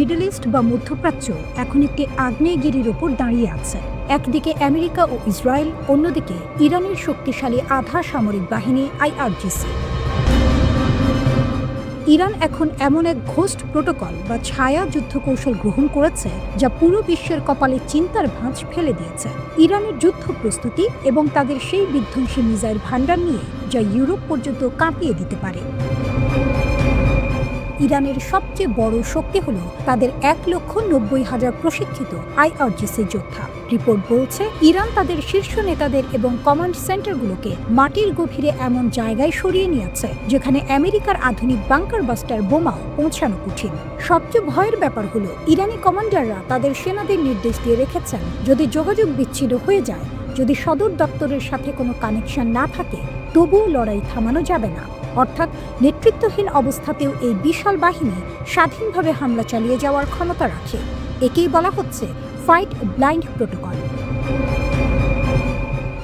Middle east বা মধ্যপ্রাচ্য এখন একটি আগ্নেয়গিরির ওপর দাঁড়িয়ে আছে। একদিকে আমেরিকা ও ইসরায়েল, অন্যদিকে ইরানের শক্তিশালী আধা সামরিক বাহিনী IRGC। ইরান এখন এমন এক ঘোস্ট প্রোটোকল বা ছায়া যুদ্ধ কৌশল গ্রহণ করেছে যা পুরো বিশ্বের কপালে চিন্তার ভাঁজ ফেলে দিয়েছে। ইরানের যুদ্ধ প্রস্তুতি এবং তাদের সেই বিধ্বংসী মিসাইল ভান্ডার নিয়ে যা ইউরোপ পর্যন্ত কাঁপিয়ে দিতে পারে। ইরানের সবচেয়ে বড় শক্তি হল তাদের 1,90,000 প্রশিক্ষিত IRGC যোদ্ধা। রিপোর্ট বলছে ইরান তাদের শীর্ষ নেতাদের এবং কমান্ড সেন্টারগুলোকে মাটির গভীরে এমন জায়গায় সরিয়ে নিয়েছে যেখানে আমেরিকার আধুনিক বাংকার বাস্টার বোমাও পৌঁছানো কঠিন। সবচেয়ে ভয়ের ব্যাপার হলো ইরানি কমান্ডাররা তাদের সেনাদের নির্দেশ দিয়ে রেখেছেন, যদি যোগাযোগ বিচ্ছিন্ন হয়ে যায়, যদি সদর দপ্তরের সাথে কোনো কানেকশন না থাকে, তবুও লড়াই থামানো যাবে না। অর্থাৎ নেতৃত্বহীন অবস্থাতেও এই বিশাল বাহিনী স্বাধীনভাবে হামলা চালিয়ে যাওয়ার ক্ষমতা রাখে। একেই বলা হচ্ছে fight blind protocol.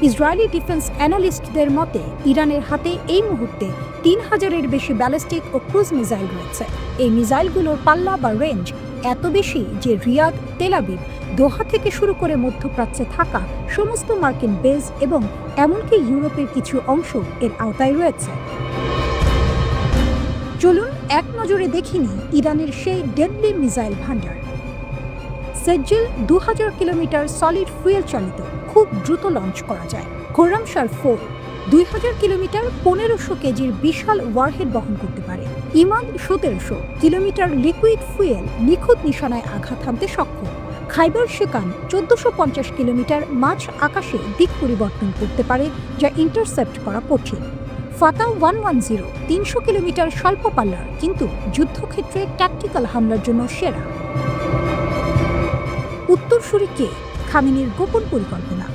Israeli defence অ্যানালিস্টদের মতে ইরানের হাতে এই মুহূর্তে 3,000-এর বেশি ব্যালিস্টিক ও ক্রুজ মিসাইল রয়েছে। এই মিসাইলগুলোর পাল্লা বা রেঞ্জ এত বেশি যে রিয়াদ, তেল আবিব, দোহা থেকে শুরু করে মধ্যপ্রাচ্যে থাকা সমস্ত মার্কিন বেজ এবং এমনকি ইউরোপের কিছু অংশ এর আওতায় রয়েছে। চলুন এক নজরে দেখিনি ইরানের সেই ডেডলি মিসাইল ভান্ডার। সেজ্জেল 2000 কিলোমিটার সলিড ফুয়েল চালিত, খুব দ্রুত লঞ্চ করা যায়। খোরামশার 4 2000 কিলোমিটার 1500 কেজির বিশাল ওয়ারহেড বহন করতে পারে। ইমাদ 1700 কিলোমিটার লিকুইড ফুয়েল নিখুঁত নিশানায় আঘাত হানতে সক্ষম। খাইবার শেকান 1450 কিলোমিটার মাঝ আকাশে দিক পরিবর্তন করতে পারে, যা ইন্টারসেপ্ট করা কঠিন। ফাতাহ 110 300 কিলোমিটার স্বল্প পাল্লার, কিন্তু যুদ্ধক্ষেত্রে ট্যাকটিক্যাল হামলার জন্য সেরা। উত্তরসূরি কে? খামেনির গোপন পরিকল্পনা।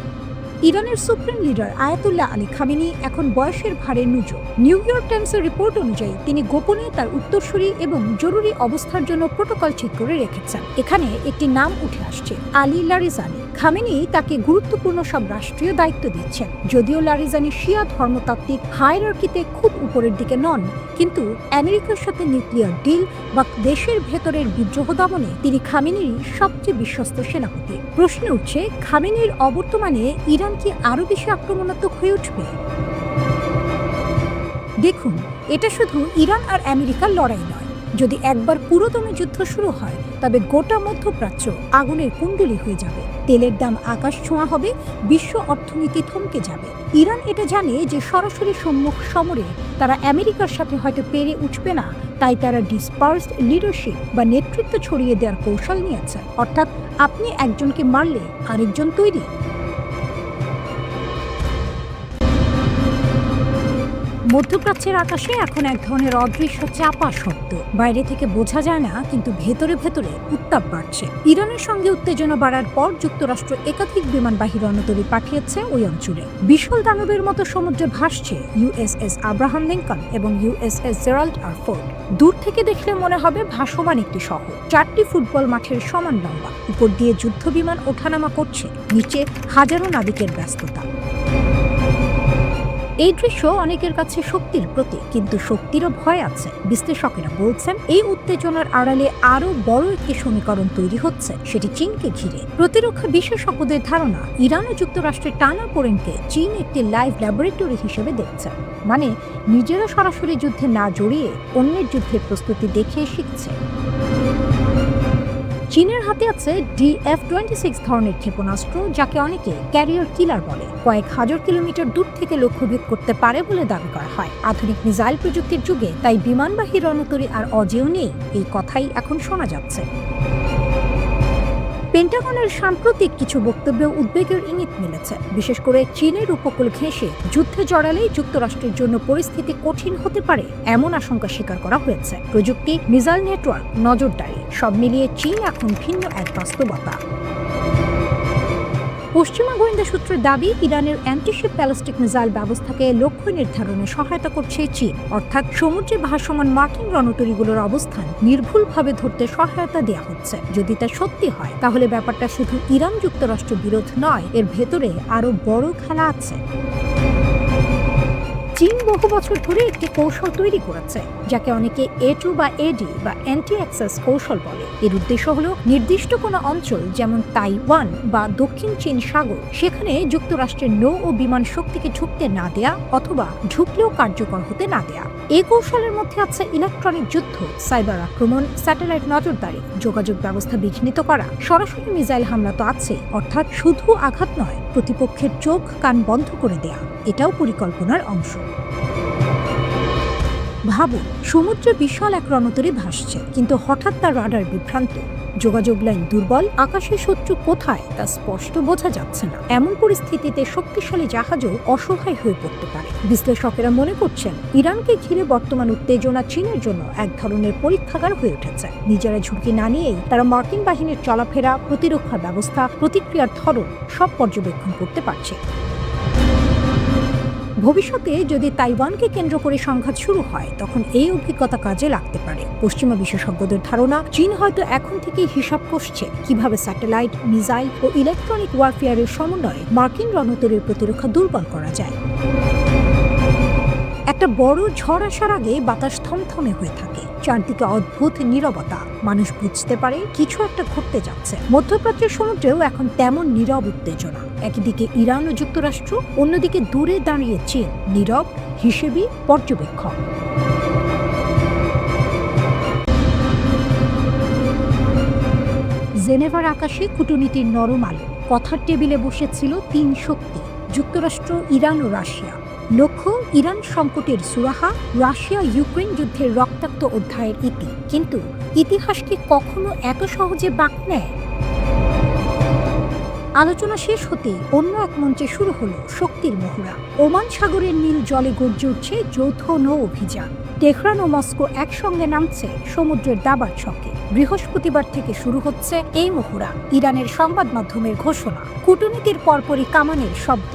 ইরানের supreme leader Ayatollah Ali Khamenei এখন বয়সের ভারে নুজো। নিউ ইয়র্ক টাইমসের রিপোর্ট অনুযায়ী তিনি গোপনে তার উত্তরসূরি এবং জরুরি অবস্থার জন্য প্রোটোকল ঠিক করে রেখেছেন। এখানে একটি নাম উঠে আসছে, আলী লারিজানি। খামেনি তাকে গুরুত্বপূর্ণ সব রাষ্ট্রীয় দায়িত্ব দিচ্ছেন। যদিও লারিজানি শিয়া ধর্মতাত্ত্বিক হায়ারার্কিতে খুব উপরের দিকে নন, কিন্তু আমেরিকার সাথে নিউক্লিয়ার ডিল বা দেশের ভেতরের বিদ্রোহ দমনে তিনি খামেনিরই সবচেয়ে বিশ্বস্ত সেনাপতি। প্রশ্ন উঠছে, খামেনির অবর্তমানে ইরান কি আরো বেশি আক্রমণাত্মক হয়ে উঠবে? দেখুন, এটা শুধু ইরান আর আমেরিকার লড়াই নয়। যদি একবার পুরোদমে যুদ্ধ শুরু হয়, তবে গোটা মধ্যপ্রাচ্য আগুনের কুণ্ডলী হয়ে যাবে। তেলের দাম আকাশ ছোঁয়া হবে, বিশ্ব অর্থনীতি থমকে যাবে। ইরান এটা জানে যে সরাসরি সম্মুখ সমরে তারা আমেরিকার সাথে হয়তো পেরে উঠবে না, তাই তারা ডিসপার্সড লিডারশিপ বা নেতৃত্ব ছড়িয়ে দেওয়ার কৌশল নিয়েছে। অর্থাৎ আপনি একজনকে মারলে আরেকজন তৈরি। মধ্যপ্রাচ্যের আকাশে এখন এক ধরনের অদৃশ্য চাপা শব্দ। বাইরে থেকে বোঝা যায় না, কিন্তু ভেতরে ভেতরে উত্তাপ বাড়ছে। ইরানের সঙ্গে উত্তেজনা বাড়ার পর যুক্তরাষ্ট্র একাধিক বিমানবাহী রণতরী পাঠিয়েছে ওই অঞ্চলে। বিশাল দানবের মতো সমুদ্রে ভাসছে USS আব্রাহাম লিঙ্কন এবং USS জেরাল্ড আর ফোর্ড। দূর থেকে দেখলে মনে হবে ভাসমান একটি শহর, 4টি ফুটবল মাঠের সমান লম্বা। উপর দিয়ে যুদ্ধ বিমান ওঠানামা করছে, নিচে হাজারো নাবিকের ব্যস্ততা। এই দৃশ্য অনেকের কাছে শক্তির প্রতীক, কিন্তু শক্তিরও ভয় আছে। বিশ্লেষকেরা বলছেন এই উত্তেজনার আড়ালে আরো বড় একটি সমীকরণ তৈরি হচ্ছে, সেটি চীনকে ঘিরে। প্রতিরক্ষা বিশেষজ্ঞদের ধারণা, ইরান ও যুক্তরাষ্ট্রের টানাপোড়েনকে চীন একটি লাইভ ল্যাবরেটরি হিসেবে দেখছে। মানে নিজেরা সরাসরি যুদ্ধে না জড়িয়ে অন্যের যুদ্ধের প্রস্তুতি দেখে শিখছে। চীনের হাতে আছে DF-26 ধরনের ক্ষেপণাস্ত্র, যাকে অনেকে ক্যারিয়ার কিলার বলে। কয়েক হাজার কিলোমিটার দূর থেকে লক্ষ্যভেদ করতে পারে বলে দাবি করা হয়। আধুনিক মিসাইল প্রযুক্তির যুগে তাই বিমানবাহী রণতরী আর অজেয় নেই, এই কথাই এখন শোনা যাচ্ছে। পেন্টাগনের সাম্প্রতিক কিছু বক্তব্যে উদ্বেগের ইঙ্গিত মিলেছে। বিশেষ করে চীনের উপকূল ঘেঁষে যুদ্ধে জড়ালেই যুক্তরাষ্ট্রের জন্য পরিস্থিতি কঠিন হতে পারে, এমন আশঙ্কা স্বীকার করা হয়েছে। প্রযুক্তি, মিসাইল নেটওয়ার্ক, নজরদারি সব মিলিয়ে চীন এখন ভিন্ন এক বাস্তবতা। পশ্চিমা গোয়েন্দা সূত্রের দাবি, ইরানের অ্যান্টিশিপ ব্যালিস্টিক মিসাইল ব্যবস্থাকে লক্ষ্য নির্ধারণে সহায়তা করছে চীন। অর্থাৎ সমুদ্রে ভাসমান মার্কিন রণতরীগুলোর অবস্থান নির্ভুলভাবে ধরতে সহায়তা দেওয়া হচ্ছে। যদি তা সত্যি হয়, তাহলে ব্যাপারটা শুধু ইরান যুক্তরাষ্ট্র বিরোধ নয়, এর ভেতরে আরো বড় খেলা আছে। চীন বহু বছর ধরে একটি কৌশল তৈরি করেছে, যাকে অনেকে A2 বা AD বা অ্যান্টি অ্যাক্সেস কৌশল বলে। এর উদ্দেশ্য হলো নির্দিষ্ট কোনো অঞ্চল, যেমন তাইওয়ান বা দক্ষিণ চীন সাগর, সেখানে যুক্তরাষ্ট্রের নৌ ও বিমান শক্তিকে ঢুকতে না দেয়া অথবা ঢুকলেও কার্যকর হতে না দেয়া। এই কৌশলের মধ্যে আছে ইলেকট্রনিক যুদ্ধ, সাইবার আক্রমণ, স্যাটেলাইট নজরদারি, যোগাযোগ ব্যবস্থা বিঘ্নিত করা, সরাসরি মিসাইল হামলা তো আছে, অর্থাৎ শুধু আঘাত নয়, প্রতিপক্ষের চোখ কান বন্ধ করে দেয়া, এটাও পরিকল্পনার অংশ। ভাবুন, সমুদ্রে বিশাল এক রণতরী ভাসছে, কিন্তু হঠাৎ তার রাডার বিভ্রান্ত, যোগাযোগ লাইন দুর্বল, আকাশে শত্রু কোথায় তা স্পষ্ট বোঝা যাচ্ছে না। এমন পরিস্থিতিতে শক্তিশালী জাহাজও অসহায় হয়ে পড়তে পারে। বিশ্লেষকেরা মনে করছেন, ইরানকে ঘিরে বর্তমান উত্তেজনা চীনের জন্য এক ধরনের পরীক্ষাগার হয়ে উঠেছে। নিজেরা ঝুঁকি না নিয়েই তারা মার্কিন বাহিনীর চলাফেরা, প্রতিরক্ষা ব্যবস্থা, প্রতিক্রিয়ার ধরন সব পর্যবেক্ষণ করতে পারছে। ভবিষ্যতে যদি তাইওয়ানকে কেন্দ্র করে সংঘাত শুরু হয়, তখন এই অভিজ্ঞতা কাজে লাগতে পারে। পশ্চিমা বিশেষজ্ঞদের ধারণা, চীন হয়তো এখন থেকেই হিসাব কষছে কিভাবে স্যাটেলাইট, মিসাইল ও ইলেকট্রনিক ওয়ারফেয়ারের সমন্বয়ে মার্কিন রণতরীর প্রতিরক্ষা দুর্বল করা যায়। একটা বড় ঝড় আসার আগে বাতাস থমথমে হয়ে থাকে, চারদিকে অদ্ভুত নীরবতা। মানুষ বুঝতে পারে কিছু একটা ঘটতে যাচ্ছে। মধ্যপ্রাচ্যের সমুদ্রেও এখন তেমন নীরব উত্তেজনা। একদিকে ইরান ও যুক্তরাষ্ট্র, অন্যদিকে দূরে দাঁড়িয়ে চীন, নীরব হিসেবি পর্যবেক্ষক। জেনেভার আকাশে কূটনীতির নরম আলো। কথার টেবিলে বসেছিল তিন শক্তি, যুক্তরাষ্ট্র, ইরান ও রাশিয়া। লক্ষ্য ইরান সংকটের সুরাহা, রাশিয়া ইউক্রেন যুদ্ধের রক্তাক্ত অধ্যায়ের ইতি। কিন্তু ইতিহাস কি কখনো এত সহজে বাঁক নেয়? আলোচনা শেষ হতেই অন্য এক মঞ্চে শুরু হলো শক্তির মহড়া। ওমান সাগরের নীল জলে গর্জে উঠছে যৌথ নৌ অভিযান। তেহরান ও মস্কো একসঙ্গে নামছে সমুদ্রের দাবার ছকে। বৃহস্পতিবার থেকে শুরু হচ্ছে এই মহড়া। ইরানের সংবাদ মাধ্যমের ঘোষণা, কূটনীতির পরপরই কামানের শব্দ।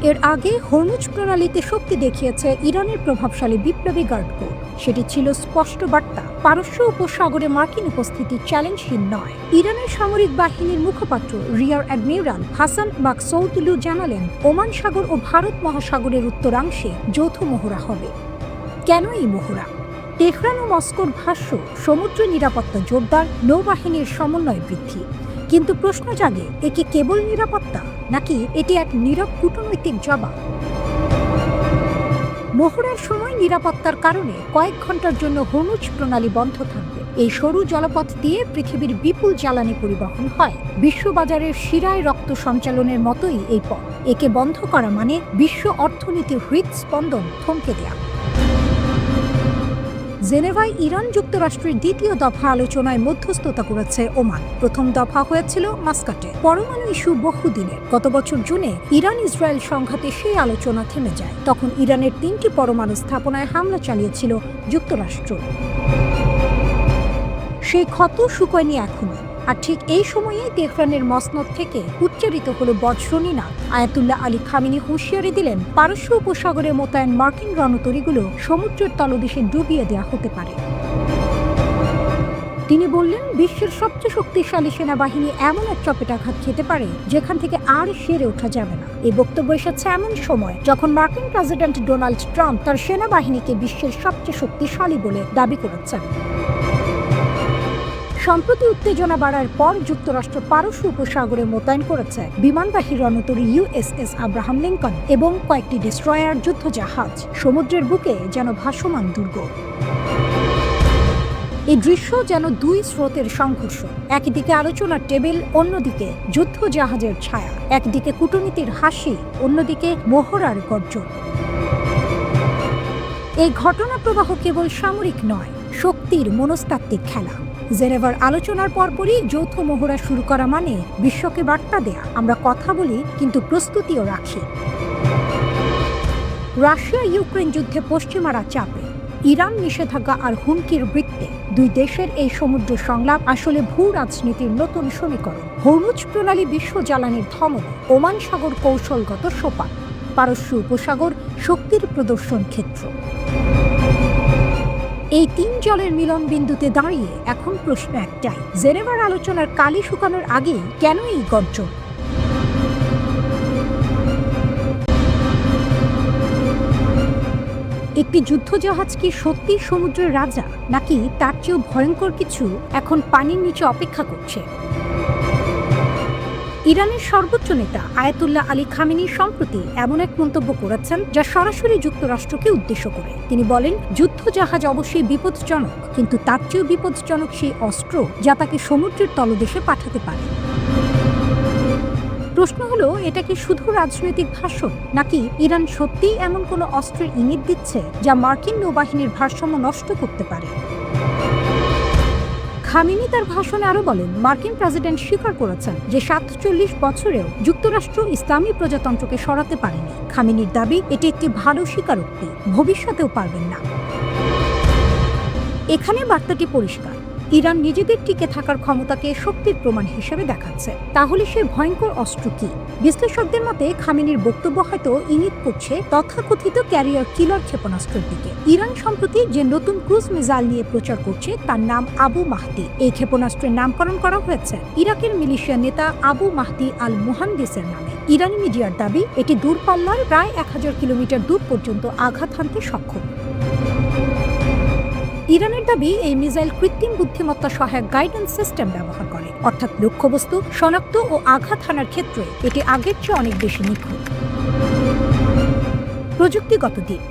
এর আগে হরমুজ প্রণালীতে শক্তি দেখিয়েছে ইরানের প্রভাবশালী বিপ্লবী গার্ড কোর। সেটি ছিল স্পষ্ট বার্তা, পারস্য উপসাগরে মার্কিন উপস্থিতি চ্যালেঞ্জহীন নয়। ইরানের সামরিক বাহিনীর মুখপাত্র রিয়ার অ্যাডমিরাল হাসান মাকসৌদলু জানালেন, ওমান সাগর ও ভারত মহাসাগরের উত্তরাংশে যৌথ মহড়া হবে। কেন এই মহড়া? তেহরান ও মস্কোর ভাষ্য, সমুদ্র নিরাপত্তা জোরদার, নৌবাহিনীর সমন্বয় বৃদ্ধি। কিন্তু প্রশ্ন জাগে, এ কি কেবল নিরাপত্তা, নাকি এটি এক নীরব কূটনৈতিক জবাব? মহড়ার সময় নিরাপত্তার কারণে কয়েক ঘন্টার জন্য হরমুজ প্রণালী বন্ধ থাকবে। এই সরু জলপথ দিয়ে পৃথিবীর বিপুল জ্বালানি পরিবহন হয়। বিশ্ববাজারের শিরায় রক্ত সঞ্চালনের মতোই এই পথ। একে বন্ধ করা মানে বিশ্ব অর্থনীতির হৃদস্পন্দন থমকে দেয়া। জেনেভায় ইরান যুক্তরাষ্ট্রের দ্বিতীয় দফা আলোচনায় মধ্যস্থতা করেছে ওমান। প্রথম দফা হয়েছিল মাস্কাটে। পরমাণু ইস্যু বহুদিনের। গত বছর জুনে ইরান ইসরায়েল সংঘাতে সেই আলোচনা থেমে যায়। তখন ইরানের 3টি পরমাণু স্থাপনায় হামলা চালিয়েছিল যুক্তরাষ্ট্র। সেই ক্ষত শুকোয়নি এখনো। আর ঠিক এই সময়ে তেহরানের মসনদ থেকে উচ্চারিত হলো বজ্রনীনা। আয়াতুল্লাহ আলী খামেনি হুঁশিয়ারি দিলেন, পারস্য উপসাগরে মোতায়েন মার্কিন রণতরীগুলো সমুদ্রের তলদেশে ডুবিয়ে দেওয়া হতে পারে। তিনি বললেন, বিশ্বের সবচেয়ে শক্তিশালী সেনাবাহিনী এমন এক চপেটাঘাত খেতে পারে যেখান থেকে আর সেরে ওঠা যাবে না। এই বক্তব্য এসেছে এমন সময় যখন মার্কিন প্রেসিডেন্ট ডোনাল্ড ট্রাম্প তার সেনাবাহিনীকে বিশ্বের সবচেয়ে শক্তিশালী বলে দাবি করেছেন। সম্প্রতি উত্তেজনা বাড়ার পর যুক্তরাষ্ট্র পারস্য উপসাগরে মোতায়েন করেছে বিমানবাহী রণতরী USS আব্রাহাম লিঙ্কন এবং কয়েকটি ডেস্ট্রয়ার যুদ্ধজাহাজ। সমুদ্রের বুকে যেন ভাসমান দুর্গ। এই দৃশ্য যেন দুই স্রোতের সংঘর্ষ। একদিকে আলোচনার টেবিল, অন্যদিকে যুদ্ধজাহাজের ছায়া। একদিকে কূটনীতির হাসি, অন্যদিকে মহড়ার গর্জন। এই ঘটনা প্রবাহ কেবল সামরিক নয়, শক্তির মনস্তাত্ত্বিক খেলা। জেনেভার আলোচনার পরপরই যৌথ মহড়া শুরু করা মানে বিশ্বকে বার্তা দেয়া, আমরা কথা বলি কিন্তু প্রস্তুতিও রাখি। রাশিয়া ইউক্রেন যুদ্ধে পশ্চিমারা চাপে, ইরান নিষেধাজ্ঞা আর হুমকির বৃত্তে। দুই দেশের এই সমুদ্র সংলাপ আসলে ভূ রাজনীতির নতুন সমীকরণ। হরমুজ প্রণালী বিশ্ব জ্বালানির ধমক, ওমান সাগর কৌশলগত সোপান, পারস্য উপসাগর শক্তির প্রদর্শন ক্ষেত্র। এই তিন জলের মিলন বিন্দুতে দাঁড়িয়ে এখন প্রশ্ন একটাই, জেনেভার আলোচনার কালি শুকানোর আগে কেন এই গর্জন? একটি যুদ্ধজাহাজ কি সত্যি সমুদ্রের রাজা, নাকি তার চেয়েও ভয়ঙ্কর কিছু এখন পানির নিচে অপেক্ষা করছে? ইরানের সর্বোচ্চ নেতা আয়াতুল্লাহ আলী খামেনি সম্প্রতি এমন এক মন্তব্য করেছেন যা সরাসরি যুক্তরাষ্ট্রকে উদ্দেশ্য করে। তিনি বলেন, যুদ্ধজাহাজ অবশ্যই বিপজ্জনক, কিন্তু তার চেয়েও বিপজ্জনক সেই অস্ত্র যা তাকে সমুদ্রের তলদেশে পাঠাতে পারে। প্রশ্ন হলো, এটা কি শুধু রাজনৈতিক ভাষণ, নাকি ইরান সত্যিই এমন কোনো অস্ত্রের ইঙ্গিত দিচ্ছে যা মার্কিন নৌবাহিনীর ভারসাম্য নষ্ট করতে পারে? খামেনি তার ভাষণে আরও বলেন, মার্কিন প্রেসিডেন্ট স্বীকার করেছেন যে ৪৭ বছরেও যুক্তরাষ্ট্র ইসলামী প্রজাতন্ত্রকে সরাতে পারেনি। খামেনির দাবি, এটি একটি ভালো স্বীকারোক্তি, ভবিষ্যতেও পারবেন না। এখানে বার্তাটি পরিষ্কার, ইরান নিজেদের টিকে থাকার ক্ষমতাকে শক্তির প্রমাণ হিসেবে দেখাচ্ছে। তাহলে সে ভয়ঙ্কর অস্ত্র কি? বিশ্লেষকদের মতে খামেনির বক্তব্য হয়তো ইঙ্গিত করছে তথাকথিত ক্যারিয়ার কিলার ক্ষেপণাস্ত্রের দিকে। ইরান সম্প্রতি যে নতুন ক্রুজ মিসাইল নিয়ে প্রচার করছে তার নাম আবু মাহদি। এই ক্ষেপণাস্ত্রের নামকরণ করা হয়েছে ইরাকের মিলিশিয়া নেতা আবু মাহদি আল মুহান্দিসের নামে। ইরানি মিডিয়ার দাবি, এটি দূরপাল্লার প্রায় ১০০০ কিলোমিটার দূর পর্যন্ত আঘাত হানতে সক্ষম। ইরানের দাবি, এই মিসাইল কৃত্রিম বুদ্ধিমত্তা সহায়ক গাইডেন্স সিস্টেম ব্যবহার করে, অর্থাৎ লক্ষ্যবস্তু শনাক্ত ও আঘাত হানার ক্ষেত্রে এটি আগের চেয়ে অনেক বেশি নিখুঁত। প্রযুক্তিগত দিক,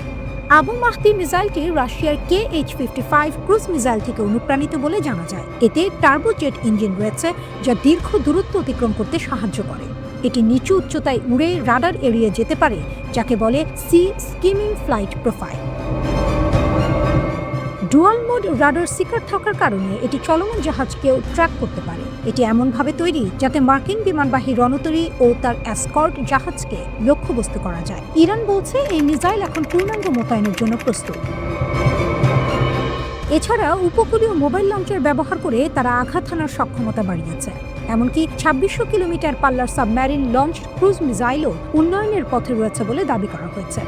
আবু মাহদি মিসাইলটি রাশিয়ার KH-55 ক্রুজ মিসাইল থেকে অনুপ্রাণিত বলে জানা যায়। এতে টার্বোজেট ইঞ্জিন রয়েছে যা দীর্ঘ দূরত্ব অতিক্রম করতে সাহায্য করে। এটি নিচু উচ্চতায় উড়ে রাডার এড়িয়ে যেতে পারে, যাকে বলে sea skimming flight profile. Dual mode radar seeker থাকার কারণে এটি চলমান জাহাজকেও ট্র্যাক করতে পারে। এটি এমনভাবে তৈরি যাতে মার্কিন বিমানবাহী রণতরী ও তার এসকর্ট জাহাজকে লক্ষ্যবস্তু করা যায়। ইরান বলছে, এই মিসাইল এখন পূর্ণাঙ্গ মোতায়েনের জন্য প্রস্তুত। এছাড়া উপকূলীয় মোবাইল লঞ্চের ব্যবহার করে তারা আঘাত হানার সক্ষমতা বাড়িয়েছে। এমনকি ২৬০০ কিলোমিটার পাল্লার সাবমেরিন লঞ্চ ক্রুজ মিসাইলও উন্নয়নের পথে রয়েছে বলে দাবি করা হয়েছে।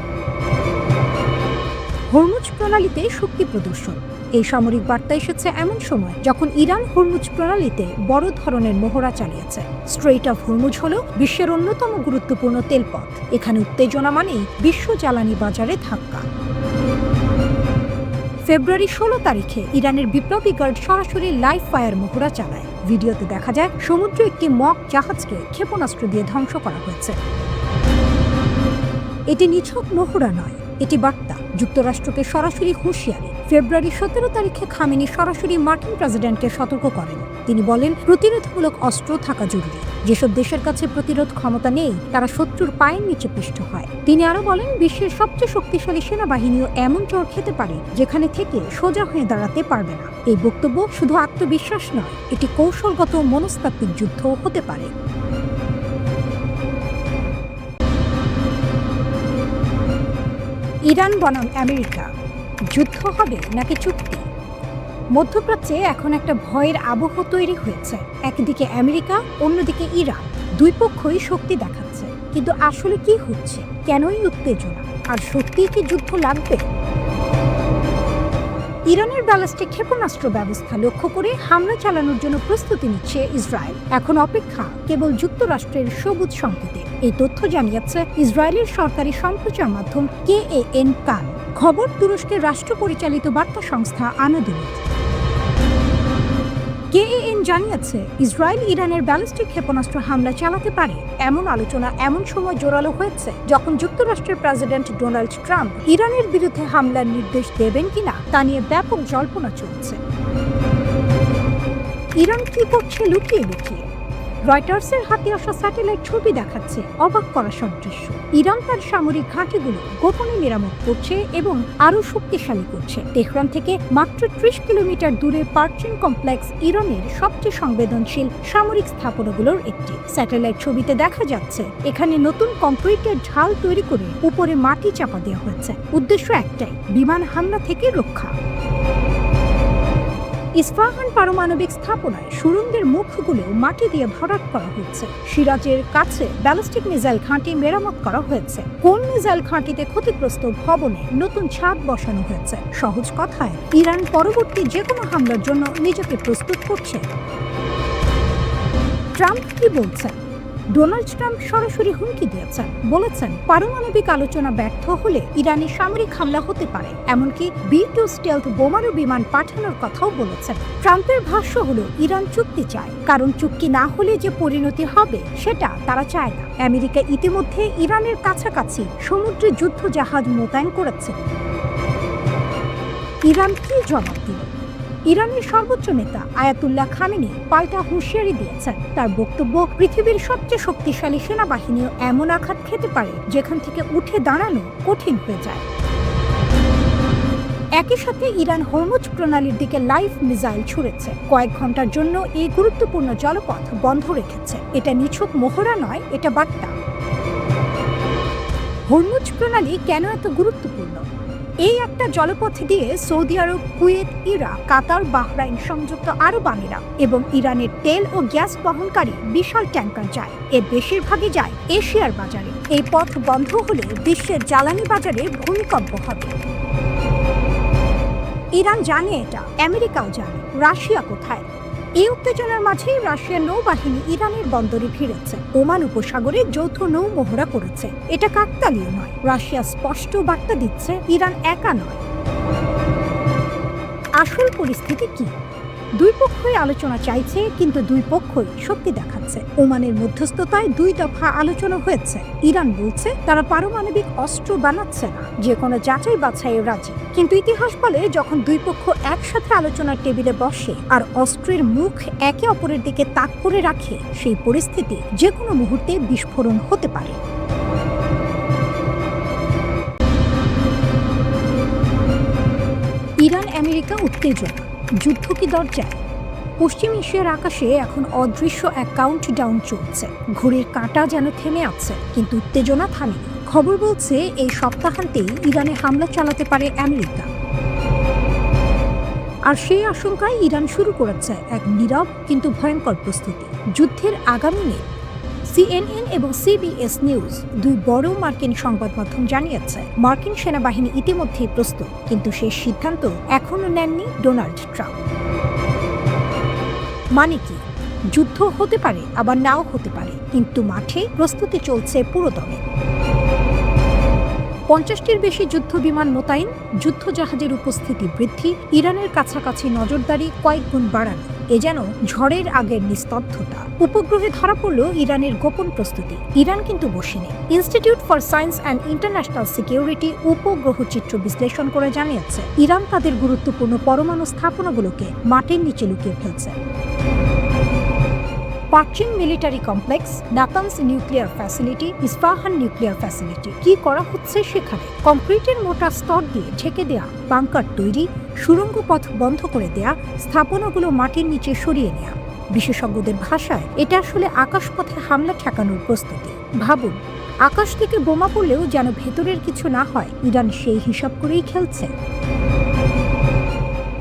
হরমুজ প্রণালীতে শক্তি প্রদর্শন, এই সামরিক বার্তা এসেছে এমন সময় যখন ইরান হরমুজ প্রণালীতে বড় ধরনের মহড়া চালিয়েছে। স্ট্রেইট অফ হরমুজ হল বিশ্বের অন্যতম গুরুত্বপূর্ণ তেলপথ। এখানে উত্তেজনা মানেই বিশ্ব জ্বালানি বাজারে ধাক্কা। ফেব্রুয়ারি ১৬ তারিখে ইরানের বিপ্লবী গার্ড সরাসরি লাইভ ফায়ার মহড়া চালায়। ভিডিওতে দেখা যায় সমুদ্রে একটি মক জাহাজকে ক্ষেপণাস্ত্র দিয়ে ধ্বংস করা হয়েছে। এটি নিছক মহড়া নয়, এটি বার্তা, যুক্তরাষ্ট্রকে সরাসরি হুঁশিয়ারি। ফেব্রুয়ারি ১৭ তারিখে খামেনি সরাসরি মার্কিন প্রেসিডেন্টকে সতর্ক করেন। তিনি বলেন, প্রতিরোধমূলক অস্ত্র থাকা জরুরি। যেসব দেশের কাছে প্রতিরোধ ক্ষমতা নেই তারা শত্রুর পায়ের নিচে পিষ্ট হয়। তিনি আরও বলেন, বিশ্বের সবচেয়ে শক্তিশালী সেনাবাহিনীও এমন চর খেতে পারে যেখানে থেকে সোজা হয়ে দাঁড়াতে পারবে না। এই বক্তব্য শুধু আত্মবিশ্বাস নয়, এটি কৌশলগত মনস্তাত্ত্বিক যুদ্ধ হতে পারে। ইরান বনাম আমেরিকা, যুদ্ধ হবে নাকি চুক্তি? মধ্যপ্রাচ্যে এখন একটা ভয়ের আবহ তৈরি হয়েছে। একদিকে আমেরিকা, অন্যদিকে ইরান। দুই পক্ষই শক্তি দেখাচ্ছে, কিন্তু আসলে কি হচ্ছে? কেনই উত্তেজনা? আর সত্যিই কি যুদ্ধ লাগবে? ইরানের ব্যালিস্টিক ক্ষেপণাস্ত্র ব্যবস্থা লক্ষ্য করে হামলা চালানোর জন্য প্রস্তুতি নিচ্ছে ইসরায়েল। এখন অপেক্ষা কেবল যুক্তরাষ্ট্রের সবুজ সংকেতে। এই তথ্য জানিয়েছে ইসরায়েলের সরকারি সম্প্রচার মাধ্যম KAN। খবর তুরস্কের রাষ্ট্র পরিচালিত বার্তা সংস্থা আনাদোলু। KAN জানিয়েছে, ইসরায়েল ইরানের ব্যালিস্টিক ক্ষেপণাস্ত্র হামলা চালাতে পারে। এমন আলোচনা এমন সময় জোরালো হয়েছে যখন যুক্তরাষ্ট্রের প্রেসিডেন্ট ডোনাল্ড ট্রাম্প ইরানের বিরুদ্ধে হামলার নির্দেশ দেবেন কিনা তা নিয়ে ব্যাপক জল্পনা চলছে। ইরান কি করছে লুকিয়ে লুকিয়ে? রয়টার্সের হাতে আসা স্যাটেলাইট ছবি দেখাচ্ছে অবাক করা সব দৃশ্য। ইরান তার সামরিক ঘাঁটিগুলো গোপনে মেরামত করছে এবং আরও শক্তিশালী করছে। তেহরান থেকে মাত্র ৩০ কিলোমিটার দূরে পার্চিন কমপ্লেক্স ইরানের সবচেয়ে সংবেদনশীল সামরিক স্থাপনাগুলোর একটি। স্যাটেলাইট ছবিতে দেখা যাচ্ছে এখানে নতুন কংক্রিটের ঢাল তৈরি করে উপরে মাটি চাপা দেওয়া হয়েছে। উদ্দেশ্য একটাই, বিমান হামলা থেকে রক্ষা। ইস্পাহান পারমাণবিক স্থাপনায় সুড়ঙ্গের মুখগুলো মাটি দিয়ে ভরাট করা হচ্ছে। সিরাজের কাছে ব্যালিস্টিক মিসাইল ঘাঁটি মেরামত করা হয়েছে। কোন মিসাইল ঘাঁটিতে ক্ষতিগ্রস্ত ভবনে নতুন ছাদ বসানো হয়েছে। সহজ কথায়, ইরান পরবর্তী যে কোনো হামলার জন্য নিজেকে প্রস্তুত করছে। ট্রাম্প কি বলছেন? ডোনাল্ড ট্রাম্প সরাসরি হুমকি দিয়েছেন, বলেছেন পারমাণবিক আলোচনা ব্যর্থ হলে ইরানি সামরিক হামলা হতে পারে, এমনকি B-2 স্টেলথ বোমারু বিমান পাঠানোর কথাও বলেছেন। ট্রাম্পের ভাষ্য হলো ইরান চুক্তি চায়, কারণ চুক্তি না হলে যে পরিণতি হবে সেটা তারা চায় না। আমেরিকা ইতিমধ্যে ইরানের কাছাকাছি সমুদ্রে যুদ্ধ জাহাজ মোতায়েন করেছে। ইরান কি জবাব দিল? ইরানের সর্বোচ্চ নেতা আয়াতুল্লাহ খামেনি পাল্টা হুঁশিয়ারি দিয়েছেন। তার বক্তব্য, পৃথিবীর সবচেয়ে শক্তিশালী সেনাবাহিনীও এমন আঘাত খেতে পারে যেখান থেকে উঠে দাঁড়ানো কঠিন হয়ে যায়। একই সাথে ইরান হরমুজ প্রণালীর দিকে লাইভ মিসাইল ছুড়েছে। কয়েক ঘন্টার জন্য এই গুরুত্বপূর্ণ জলপথ বন্ধ রেখেছে। এটা নিছক মহড়া নয়, এটা বার্তা। হরমুজ প্রণালী কেন এত গুরুত্বপূর্ণ? এই একটা জলপথ দিয়ে সৌদি আরব, কুয়েত, ইরাক, কাতার, বাহরাইন, সংযুক্ত আরব আমিরাত এবং ইরানের তেল ও গ্যাস বহনকারী বিশাল ট্যাঙ্কার যায়। এর বেশিরভাগই যায় এশিয়ার বাজারে। এই পথ বন্ধ হলে বিশ্বের জ্বালানি বাজারে ভূমিকম্প হবে। ইরান জানে এটা, আমেরিকাও জানে। রাশিয়া কোথায়? এই উত্তেজনার মাঝেই রাশিয়ার নৌবাহিনী ইরানের বন্দরে ভিড়েছে। ওমান উপসাগরে যৌথ নৌ মহড়া করেছে। এটা কাকতালীয় নয়। রাশিয়া স্পষ্ট বার্তা দিচ্ছে ইরান একা নয়। আসল পরিস্থিতি কি? দুই পক্ষই আলোচনা চাইছে, কিন্তু দুই পক্ষই শক্তি দেখাচ্ছে। ওমানের মধ্যস্থতায় 2 দফা আলোচনা হয়েছে। ইরান বলছে তারা পারমাণবিক অস্ত্র বানাচ্ছে না, যে কোনো যাচাই বাছাইয়ে রাজি। কিন্তু ইতিহাস বলে, যখন দুই পক্ষ একসাথে আলোচনার টেবিলে বসে আর অস্ত্রের মুখ একে অপরের দিকে তাক করে রাখে, সেই পরিস্থিতি যে কোনো মুহূর্তে বিস্ফোরণ হতে পারে। ইরান আমেরিকা উত্তেজনা, যুদ্ধ কি দরজায়? পশ্চিম এশিয়ার আকাশে এখন অদৃশ্য এক কাউন্টডাউন চলছে। ঘড়ির কাঁটা যেন থেমে আছে, কিন্তু উত্তেজনা থামেনি। খবর বলছে এই সপ্তাহান্তেই ইরানে হামলা চালাতে পারে আমেরিকা। আর সেই আশঙ্কায় ইরান শুরু করেছে এক নীরব কিন্তু ভয়ঙ্কর প্রস্তুতি। যুদ্ধের আগামী নিয়ে CNN এবং CBS নিউজ, 2 বড় মার্কিন সংবাদ মাধ্যম জানিয়েছে মার্কিন সেনাবাহিনী ইতিমধ্যেই প্রস্তুত, কিন্তু সেই সিদ্ধান্ত এখনো নেননি ডোনাল্ড ট্রাম্প। মানে কি? যুদ্ধ হতে পারে, আবার নাও হতে পারে, কিন্তু মাঠে প্রস্তুতি চলছে পুরোদমে। 50টির বেশি যুদ্ধ বিমান মোতায়েন, যুদ্ধ জাহাজের উপস্থিতি বৃদ্ধি, ইরানের কাছাকাছি নজরদারি কয়েক গুণ বাড়ানো। এ যেন ঝড়ের আগের নিস্তব্ধতা। উপগ্রহে ধরা পড়ল ইরানের গোপন প্রস্তুতি। ইরান কিন্তু বসেনি। Institute for Science and International Security উপগ্রহ চিত্র বিশ্লেষণ করে জানিয়েছে ইরান তাদের গুরুত্বপূর্ণ পরমাণু স্থাপনাগুলোকে মাটির নিচে লুকিয়ে ফেলছে। Parchin military complex, Natanz nuclear facility, Isfahan nuclear facility. কি করা হচ্ছে সেখানে? কংক্রিটের মোটা স্তর দিয়ে ঢেকে দেয়া, বাংকার তৈরি, সুড়ঙ্গ পথ বন্ধ করে দেয়া, স্থাপনাগুলো মাটির নিচে সরিয়ে নেয়া। বিশেষজ্ঞদের ভাষায় এটা আসলে আকাশপথে হামলা ঠেকানোর প্রস্তুতি। ভাবুন, আকাশ থেকে বোমা পড়লেও যেন ভেতরের কিছু না হয়। ইরান সেই হিসাব করেই খেলছে।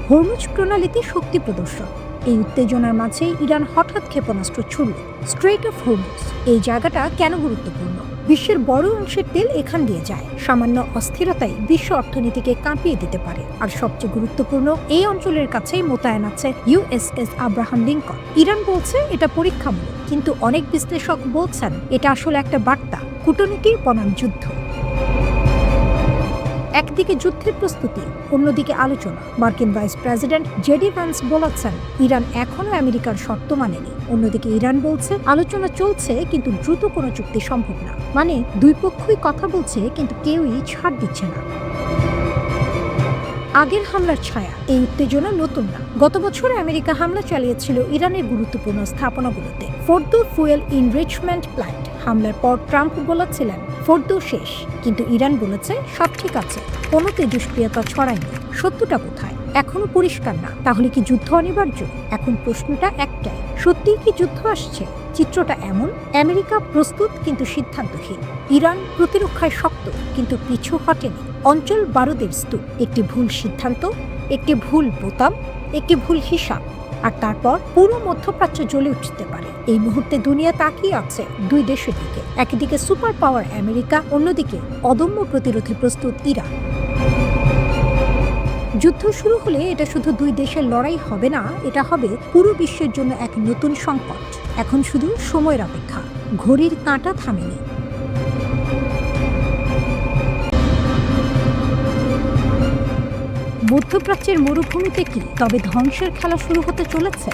হরমুজ প্রণালীতে শক্তি প্রদর্শন। এই উত্তেজনার মাঝে ইরান হঠাৎ ক্ষেপণাস্ত্র ছুড়ল। স্ট্রেইট অফ হরমুজ, এই জায়গাটা কেন গুরুত্বপূর্ণ? বিশ্বের বড় অংশের তেল এখান দিয়ে যায়। সামান্য অস্থিরতাই বিশ্ব অর্থনীতিকে কাঁপিয়ে দিতে পারে। আর সবচেয়ে গুরুত্বপূর্ণ, এই অঞ্চলের কাছেই মোতায়েন আছে USS আব্রাহাম লিঙ্কন। ইরান বলছে এটা পরীক্ষামূলক, কিন্তু অনেক বিশ্লেষক বলছেন এটা আসলে একটা বার্তা, কূটনীতির বনাম যুদ্ধ। একদিকে যুদ্ধের প্রস্তুতি, অন্যদিকে আলোচনা। মার্কিন ভাইস প্রেসিডেন্ট জেডি ভ্যান্স বলেছেন ইরান এখনো আমেরিকার শর্ত মানেনি। অন্যদিকে ইরান বলছে আলোচনা চলছে, কিন্তু দ্রুত কোনো চুক্তি সম্ভব না। মানে দুই পক্ষই কথা বলছে, কিন্তু কেউই ছাড় দিচ্ছে না। আগের হামলার ছায়া, এই উত্তেজনা নতুন না। গত বছর আমেরিকা হামলা চালিয়েছিল ইরানের গুরুত্বপূর্ণ স্থাপনাগুলোতে। ফোর্দো ফুয়েল ইনরিচমেন্ট প্ল্যান্ট হামলার পর ট্রাম্প বলেছিলেন ফোর্দো শেষ, কিন্তু ইরান বলেছে সব ঠিক আছে, কোনো তেজস্ক্রিয়তা ছড়ায়নি। সত্যটা কোথায়? এখনো পরিষ্কার না। তাহলে কি যুদ্ধ অনিবার্য? এখন প্রশ্নটা একটাই, সত্যিই কি যুদ্ধ আসছে? চিত্রটা এমন, আমেরিকা প্রস্তুত কিন্তু সিদ্ধান্তহীন। ইরান প্রতিরক্ষায় শক্ত, কিন্তু পিছু হটেনি। অঞ্চল বারুদের স্তূপ। একটি ভুল সিদ্ধান্ত, একটি ভুল বোতাম, একটি ভুল হিসাব, আর তারপর পুরো মধ্যপ্রাচ্য জ্বলে উঠতে পারে। এই মুহূর্তে দুনিয়া তাকিয়ে আছে দুই দেশের দিকে। একদিকে সুপার পাওয়ার আমেরিকা, অন্যদিকে অদম্য প্রতিরোধে প্রস্তুত ইরান। যুদ্ধ শুরু হলে এটা শুধু দুই দেশের লড়াই হবে না, এটা হবে পুরো বিশ্বের জন্য এক নতুন সংকট। এখন শুধু সময়ের অপেক্ষা। ঘড়ির কাঁটা থামেনি। মধ্যপ্রাচ্যের মরুভূমিতে কি তবে ধ্বংসের খেলা শুরু হতে চলেছে?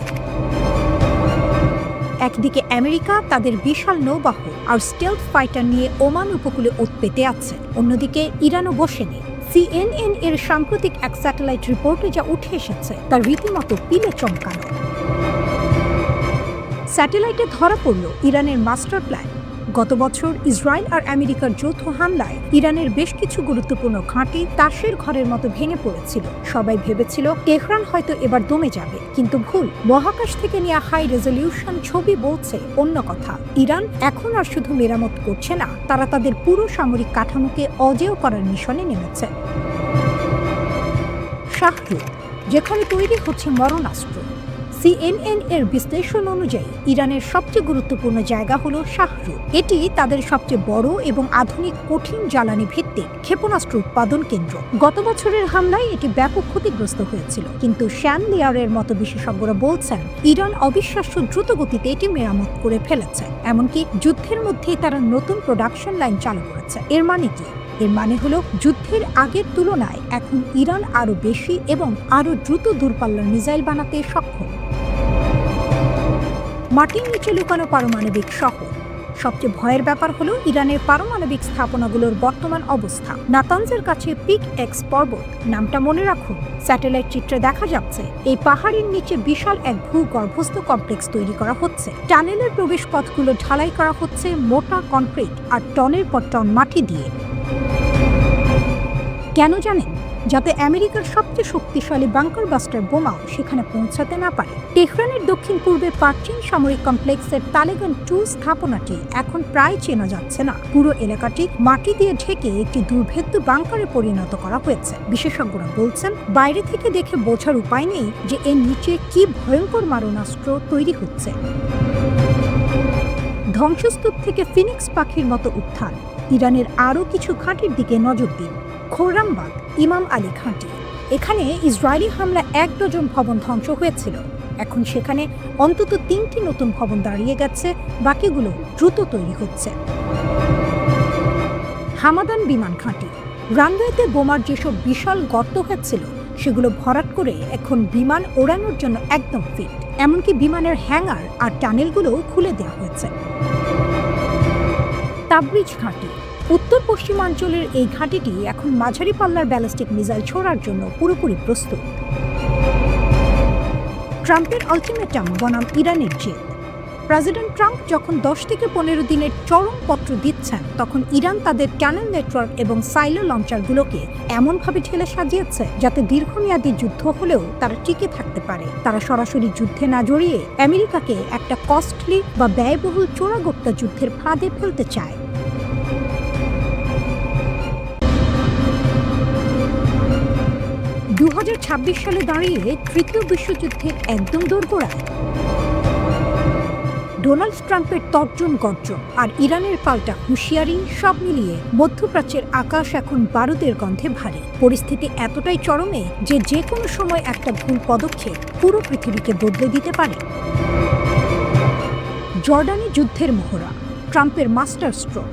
একদিকে আমেরিকা তাদের বিশাল নৌবাহু আর স্টেলথ ফাইটার নিয়ে ওমান উপকূলে ওত পেতে আছে, অন্যদিকে ইরানও বসে নেই। CNN এর সাম্প্রতিক এক স্যাটেলাইট রিপোর্টে যা উঠে এসেছে তা রীতিমতো পিলে চমকানো। স্যাটেলাইটে ধরা পড়ল ইরানের মাস্টার প্ল্যান। গত বছর ইসরায়েল আর আমেরিকার যৌথ হামলায় ইরানের বেশ কিছু গুরুত্বপূর্ণ ঘাঁটি তাসের ঘরের মতো ভেঙে পড়েছিল। সবাই ভেবেছিল তেহরান হয়তো এবার দমে যাবে, কিন্তু ভুল। মহাকাশ থেকে নেওয়া হাই রেজলিউশন ছবি বলছে অন্য কথা। ইরান এখন আর শুধু মেরামত করছে না, তারা তাদের পুরো সামরিক কাঠামোকে অজেয় করার মিশনে নেমেছে। শাহরুখ, যেখানে তৈরি হচ্ছে মরণাস্ত্র। CNN এর বিশ্লেষণ অনুযায়ী ইরানের সবচেয়ে গুরুত্বপূর্ণ জায়গা হলো শাহরুখ। এটি তাদের সবচেয়ে বড় এবং আধুনিক কঠিন জ্বালানি ভিত্তিক ক্ষেপণাস্ত্র উৎপাদন কেন্দ্র। গত বছরের হামলায় এটি ব্যাপক ক্ষতিগ্রস্ত হয়েছিল, কিন্তু শ্যানলিয়ারের মতো বিশেষজ্ঞরা বলছেন ইরান অবিশ্বাস্য দ্রুত গতিতে এটি মেরামত করে ফেলেছে। এমনকি যুদ্ধের মধ্যেই তারা নতুন প্রোডাকশন লাইন চালু করেছে। এর মানে কি? এর মানে হলো যুদ্ধের আগের তুলনায় এখন ইরান আরও বেশি এবং আরও দ্রুত দূরপাল্লার মিসাইল বানাতে সক্ষম। মাটির নিচে লুকানো পারমাণবিক শহর। সবচেয়ে ভয়ের ব্যাপার হলো ইরানের পারমাণবিক স্থাপনাগুলোর বর্তমান অবস্থা। নাতানজের কাছে পিক এক্স পর্বত, নামটা মনে রাখুন। স্যাটেলাইট চিত্রে দেখা যাচ্ছে এই পাহাড়ের নিচে বিশাল এক ভূগর্ভস্থ কমপ্লেক্স তৈরি করা হচ্ছে। টানেলের প্রবেশ পথগুলো ঢালাই করা হচ্ছে মোটা কনক্রিট আর টনের পর টন মাটি দিয়ে। কেন জানেন? যাতে আমেরিকার সবচেয়ে শক্তিশালী বাংকার বাস্টার বোমাও সেখানে পৌঁছাতে না পারে। তেহরানের দক্ষিণ পূর্বে পার্চিন সামরিক কমপ্লেক্সের তালেগান 2 স্থাপনাটি এখন প্রায় চেনা যাচ্ছে না। পুরো এলাকাটি মাটি দিয়ে ঢেকে একটি দুর্ভেদ্য বাংকারে পরিণত করা হয়েছে। বিশেষজ্ঞরা বলছেন বাইরে থেকে দেখে বোঝার উপায় নেই যে এর নিচে কি ভয়ঙ্কর মারণাস্ত্র তৈরি হচ্ছে। ধ্বংসস্তূপ থেকে ফিনিক্স পাখির মতো উত্থান। ইরানের আরও কিছু ঘাঁটির দিকে নজর দিন। খোরামবাগ, ইমাম আলী ঘাঁটি। এখানে ইসরায়েলি হামলা 1 ডজন ভবন ধ্বংস হয়েছিল। এখন সেখানে অন্তত 3টি নতুন ভবন দাঁড়িয়ে গেছে, বাকিগুলো দ্রুত তৈরি হচ্ছে। হামাদান বিমান ঘাঁটি। রানওয়েতে বোমার যেসব বিশাল গর্ত হয়েছিল সেগুলো ভরাট করে এখন বিমান ওড়ানোর জন্য একদম ফিট। এমনকি বিমানের হ্যাঙ্গার আর টানেলগুলোও খুলে দেওয়া হয়েছে। তাবরিজ ঘাঁটি। উত্তর পশ্চিমাঞ্চলের এই ঘাঁটিটি এখন মাঝারি পাল্লার ব্যালিস্টিক মিসাইল ছোড়ার জন্য পুরোপুরি প্রস্তুত। ট্রাম্পের আলটিমেটাম বনাম ইরানের জেদ। প্রেসিডেন্ট ট্রাম্প যখন 10 থেকে 15 দিনের চরম পত্র দিচ্ছেন, তখন ইরান তাদের ক্যানন নেটওয়ার্ক এবং সাইলো লঞ্চারগুলোকে এমনভাবে ঠেলে সাজিয়েছে যাতে দীর্ঘমেয়াদী যুদ্ধ হলেও তারা টিকে থাকতে পারে। তারা সরাসরি যুদ্ধে না জড়িয়ে আমেরিকাকে একটা কস্টলি বা ব্যয়বহুল চোরাগোপ্তা যুদ্ধের ফাঁদে ফেলতে চায়। 2026 সালে দাঁড়িয়ে তৃতীয় বিশ্বযুদ্ধের একদম দোরগোড়ায়। ডোনাল্ড ট্রাম্পের তর্জন গর্জন আর ইরানের পাল্টা হুঁশিয়ারি, সব মিলিয়ে মধ্যপ্রাচ্যের আকাশ এখন বারুদের গন্ধে ভারী। পরিস্থিতি এতটাই চরমে যে কোনো সময় একটা ভুল পদক্ষেপ পুরো পৃথিবীকে বদলে দিতে পারে। জর্ডানে যুদ্ধের মহড়া, ট্রাম্পের মাস্টার স্ট্রোক।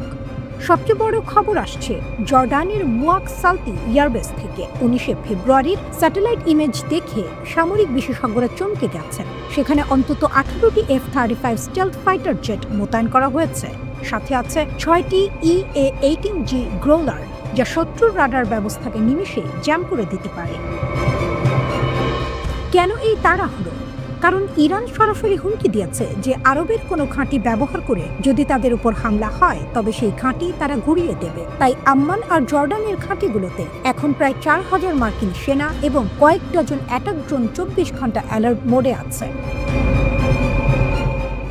সবচেয়ে বড় খবর আসছে জর্ডানের মুয়াক সালতি এয়ারবেস থেকে। 19 ফেব্রুয়ারির স্যাটেলাইট ইমেজ দেখে সামরিক বিশেষজ্ঞরা চমকে গেছেন। সেখানে অন্তত 18টি F-35 স্টেলথ ফাইটার জেট মোতায়েন করা হয়েছে। সাথে আছে 6টি EA-18G গ্রোলার, যা শত্রুর রাডার ব্যবস্থাকে নিমেষে জ্যাম করে দিতে পারে। কেন এই তাড়াহুড়ো? কারণ ইরান সরাসরি হুমকি দিয়েছে যে আরবের কোনো ঘাঁটি ব্যবহার করে যদি তাদের উপর হামলা হয় তবে সেই ঘাঁটি তারা গুঁড়িয়ে দেবে। তাই আম্মান আর জর্ডানের ঘাঁটিগুলোতে এখন প্রায় 4000 মার্কিন সেনা এবং কয়েক ডজন অ্যাটাক ড্রোন 24 ঘন্টা অ্যালার্ট মোডে আছে।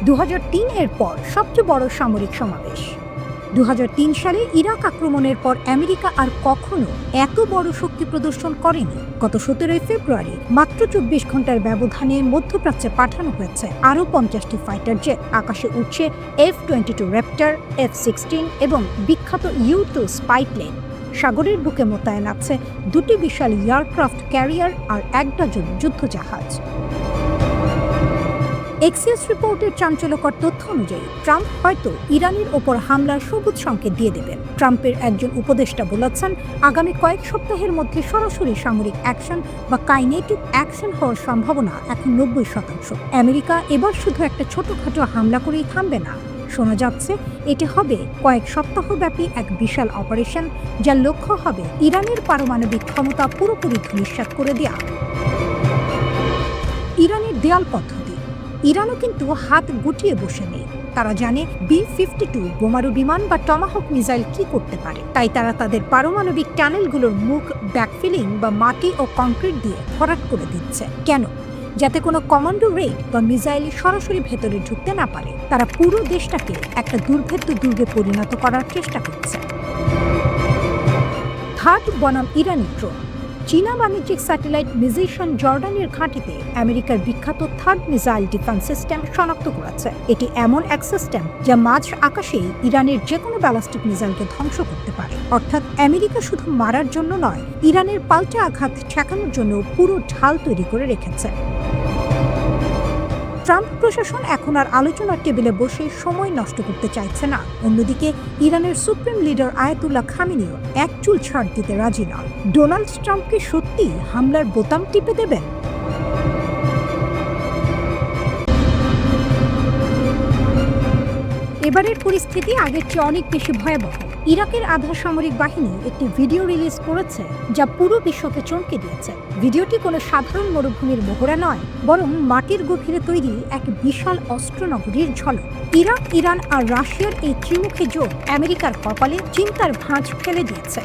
2003 এর পর সবচেয়ে বড় সামরিক সমাবেশ। 2003 সালে ইরাক আক্রমণের পর আমেরিকা আর কখনো এত বড় শক্তি প্রদর্শন করেনি। গত 17 ফেব্রুয়ারি মাত্র 24 ঘন্টার ব্যবধানে মধ্যপ্রাচ্যে পাঠানো হয়েছে আরও 50টি ফাইটার জেট। আকাশে উঠছে F-22 র্যাপ্টর, F-16 এবং বিখ্যাত U-2 স্পাই প্লেন। সাগরের বুকে মোতায়েন আছে 2টি বিশাল এয়ারক্রাফট ক্যারিয়ার আর 1 ডজন যুদ্ধজাহাজ। এক্সিওস রিপোর্টের চাঞ্চল্যকর তথ্য অনুযায়ী ট্রাম্প হয়তো ইরানের ওপর হামলার সবুজ সংকেত দিয়ে দেবেন। ট্রাম্পের একজন উপদেষ্টা বলেছেন, আগামী কয়েক সপ্তাহের মধ্যে সরাসরি সামরিক অ্যাকশন বা কাইনেটিক অ্যাকশন হওয়ার সম্ভাবনা এখন 90%। আমেরিকা এবার শুধু একটা ছোটখাটো হামলা করেই থামবে না। শোনা যাচ্ছে এটি হবে কয়েক সপ্তাহব্যাপী এক বিশাল অপারেশন, যার লক্ষ্য হবে ইরানের পারমাণবিক ক্ষমতা পুরোপুরি ধূলিসাৎ করে দেয়া। ইরানের দেয়াল পদ্ধতি। ইরানও কিন্তু হাত গুটিয়ে বসে নেই। তারা জানে B-52 বোমারু বিমান বা টমাহক মিসাইল কি করতে পারে, তাই তারা তাদের পারমাণবিক টানেলগুলোর মুখ ব্যাকফিলিং বা মাটি ও কংক্রিট দিয়ে ভরাট করে দিচ্ছে। কেন? যাতে কোনো কমান্ডো রেড বা মিসাইল সরাসরি ভেতরে ঢুকতে না পারে। তারা পুরো দেশটাকে একটা দুর্ভেদ্য দুর্গে পরিণত করার চেষ্টা করছে। থার্ড বনাম ইরানি ড্রোন। চীনা বাণিজ্যিক স্যাটেলাইট মিউজিশন জর্ডানের ঘাঁটিতে আমেরিকার বিখ্যাত থার্ড মিসাইল ডিফেন্স সিস্টেম শনাক্ত করেছে। এটি এমন এক সিস্টেম যা মাঝ আকাশেই ইরানের যে কোনো ব্যালিস্টিক মিসাইলকে ধ্বংস করতে পারে। অর্থাৎ আমেরিকা শুধু মারার জন্য নয়, ইরানের পাল্টা আঘাত ঠেকানোর জন্য পুরো ঢাল তৈরি করে রেখেছে। ট্রাম্প প্রশাসন এখন আর আলোচনার টেবিলে বসে সময় নষ্ট করতে চাইছে না। অন্যদিকে ইরানের সুপ্রিম লিডার আয়াতুল্লাহ খামেনিও এক চুল ছাড় দিতে রাজি নন। ডোনাল্ড ট্রাম্পকে সত্যি হামলার বোতাম টিপে দেবেন? এবারের পরিস্থিতি আগের চেয়ে অনেক বেশি ভয়াবহ। ইরাকের আধা সামরিক বাহিনী একটি ভিডিও রিলিজ করেছে যা পুরো বিশ্বকে চমকে দিয়েছে। ভিডিওটি কোনো সাধারণ মরুভূমির মোহরা নয়, বরং মাটির গভীরে তৈরি এক বিশাল অস্ত্রনগরীর ঝলক। ইরাক, ইরান আর রাশিয়ার এই ত্রিমুখী জোট আমেরিকার কপালে চিন্তার ভাঁজ ফেলে দিয়েছে।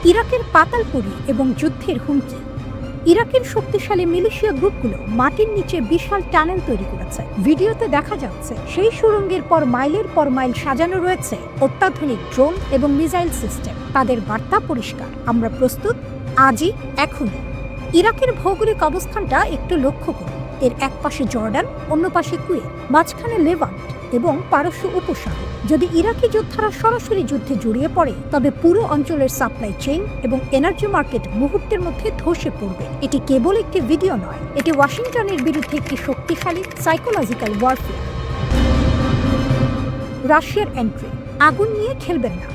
ইরাকের পাতালপুরি এবং যুদ্ধের হুমকি। ইরাকের শক্তিশালী মিলিশিয়া গ্রুপগুলো মাটির নিচে বিশাল টানেল তৈরি করেছে। ভিডিওতে দেখা যাচ্ছে সেই সুড়ঙ্গের পর মাইল সাজানো রয়েছে অত্যাধুনিক ড্রোন এবং মিসাইল সিস্টেম। তাদের বার্তা পরিষ্কার, আমরা প্রস্তুত, আজই, এখনই। ইরাকের ভৌগোলিক অবস্থানটা একটু লক্ষ্য করুন। এর এক পাশে জর্ডান, অন্য পাশে কুয়েত, মাঝখানে লেভান্ট এবং পারস্য উপসাগর। যদি ইরাকি যোদ্ধারা সরাসরি যুদ্ধে জড়িয়ে পড়ে, তবে পুরো অঞ্চলের সাপ্লাই চেইন এবং এনার্জি মার্কেট মুহূর্তের মধ্যে ধসে পড়বে। এটি কেবল একটি ভিডিও নয়, এটি ওয়াশিংটনের বিরুদ্ধে একটি শক্তিশালী সাইকোলজিক্যাল ওয়ারফেয়ার। রাশিয়ার এন্ট্রি। আগুন নিয়ে খেলবেন না।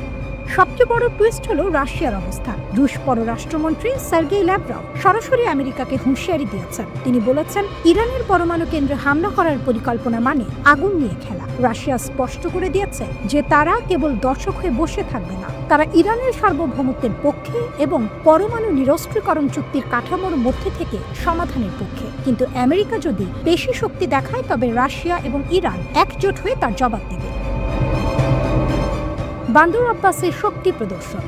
সবচেয়ে বড় টুইস্ট হলো রাশিয়ার অবস্থান। রুশ পররাষ্ট্রমন্ত্রী সার্গেই ল্যাভরভ সরাসরি আমেরিকাকে হুঁশিয়ারি দিয়েছেন। তিনি বলেছেন, ইরানের পরমাণু কেন্দ্রে হামলা করার পরিকল্পনা মানে আগুন নিয়ে খেলা। রাশিয়া স্পষ্ট করে দিয়েছে যে তারা কেবল দর্শক হয়ে বসে থাকবে না, তারা ইরানের সার্বভৌমত্বের পক্ষে এবং পরমাণু নিরস্ত্রীকরণ চুক্তির কাঠামোর মধ্যে থেকে সমাধানের পক্ষে। কিন্তু আমেরিকা যদি বেশি শক্তি দেখায়, তবে রাশিয়া এবং ইরান একজোট হয়ে তার জবাব দেবে। বান্দর আব্বাসের শক্তি প্রদর্শন।